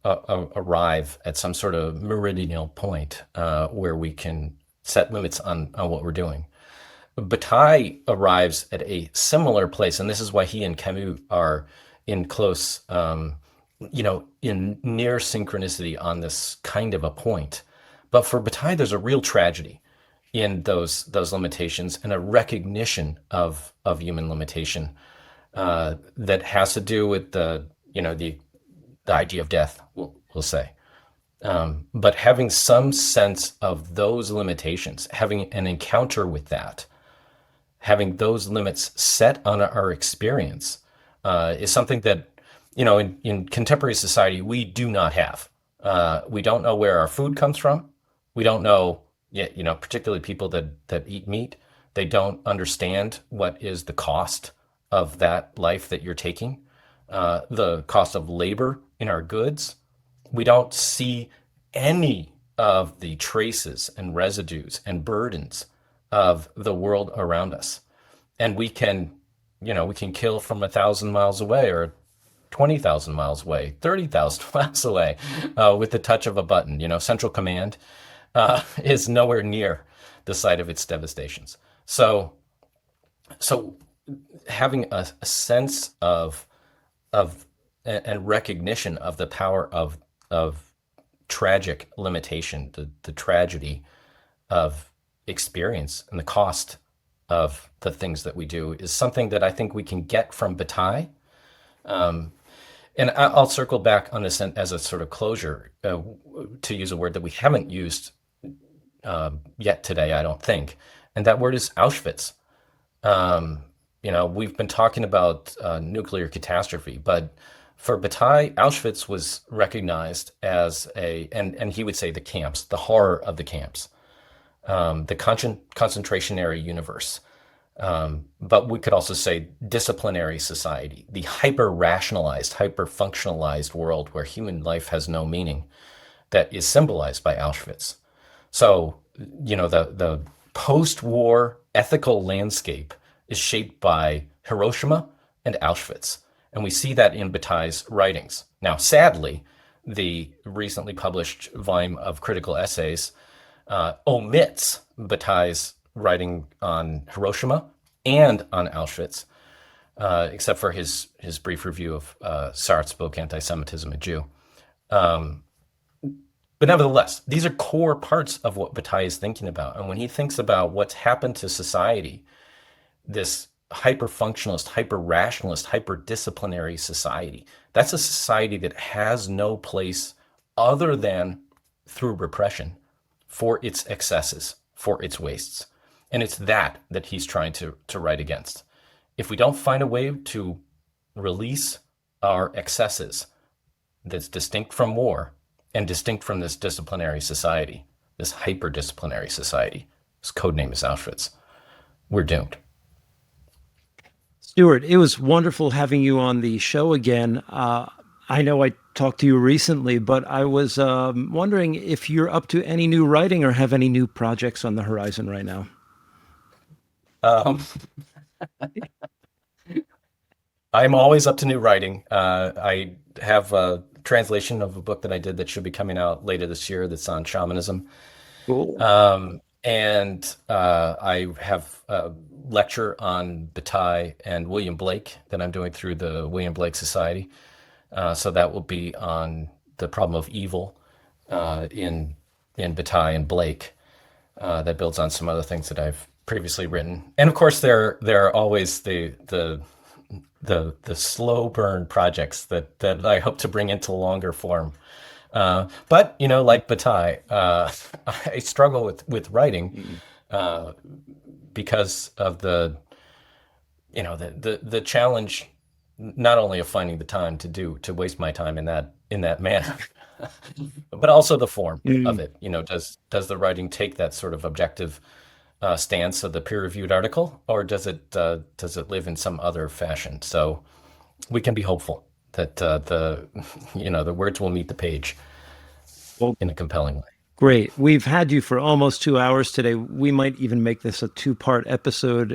arrive at some sort of meridianal point where we can set limits on what we're doing." Bataille arrives at a similar place, and this is why he and Camus are in close, in near synchronicity on this kind of a point. But for Bataille, there's a real tragedy in those limitations and a recognition of human limitation that has to do with the idea of death, we'll say. But having some sense of those limitations, having an encounter with that, having those limits set on our experience is something that, in contemporary society, we do not have. We don't know where our food comes from. We don't know, particularly people that eat meat, they don't understand what is the cost of that life that you're taking, the cost of labor in our goods. We don't see any of the traces and residues and burdens of the world around us. And we can kill from 1,000 miles away or 20,000 miles away, 30,000 miles away with the touch of a button. Central Command is nowhere near the site of its devastations. So having a sense of and recognition of the power of tragic limitation, the tragedy of experience and the cost of the things that we do is something that I think we can get from Bataille. And I'll circle back on this as a sort of closure, to use a word that we haven't used yet today, I don't think. And that word is Auschwitz. We've been talking about nuclear catastrophe, but for Bataille, Auschwitz was recognized as and he would say the camps, the horror of the camps, the concentrationary universe. But we could also say disciplinary society, the hyper-rationalized, hyper-functionalized world where human life has no meaning, that is symbolized by Auschwitz. So, the post-war ethical landscape is shaped by Hiroshima and Auschwitz. And we see that in Bataille's writings. Now, sadly, the recently published volume of critical essays omits Bataille's writing on Hiroshima and on Auschwitz, except for his brief review of Sartre's book, Anti-Semitism, a Jew. But nevertheless, these are core parts of what Bataille is thinking about. And when he thinks about what's happened to society, this hyper-functionalist, hyper-rationalist, hyper-disciplinary society, that's a society that has no place other than through repression for its excesses, for its wastes. And it's that he's trying to write against. If we don't find a way to release our excesses that's distinct from war and distinct from this disciplinary society, this hyper-disciplinary society, his code name is Auschwitz, we're doomed. Stuart, it was wonderful having you on the show again. I know I talked to you recently, but I was wondering if you're up to any new writing or have any new projects on the horizon right now. I'm always up to new writing. I have a translation of a book that I did that should be coming out later this year that's on shamanism. Cool. And I have a lecture on Bataille and William Blake that I'm doing through the William Blake Society. So that will be on the problem of evil in Bataille and Blake. That builds on some other things that I've previously written. And of course, there are always the slow burn projects that I hope to bring into longer form. But like Bataille, I struggle with writing because of the challenge, not only of finding the time to waste my time in that manner, but also the form of it. Does the writing take that sort of objective stance of the peer-reviewed article, or does it live in some other fashion? So we can be hopeful that the words will meet the page in a compelling way. Great. We've had you for almost 2 hours today. We might even make this a 2-part episode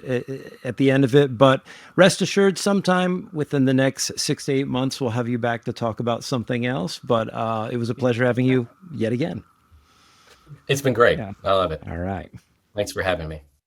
at the end of it, but rest assured, sometime within the next 6 to 8 months, we'll have you back to talk about something else. But it was a pleasure having you yet again. It's been great. Yeah. I love it. All right. Thanks for having me.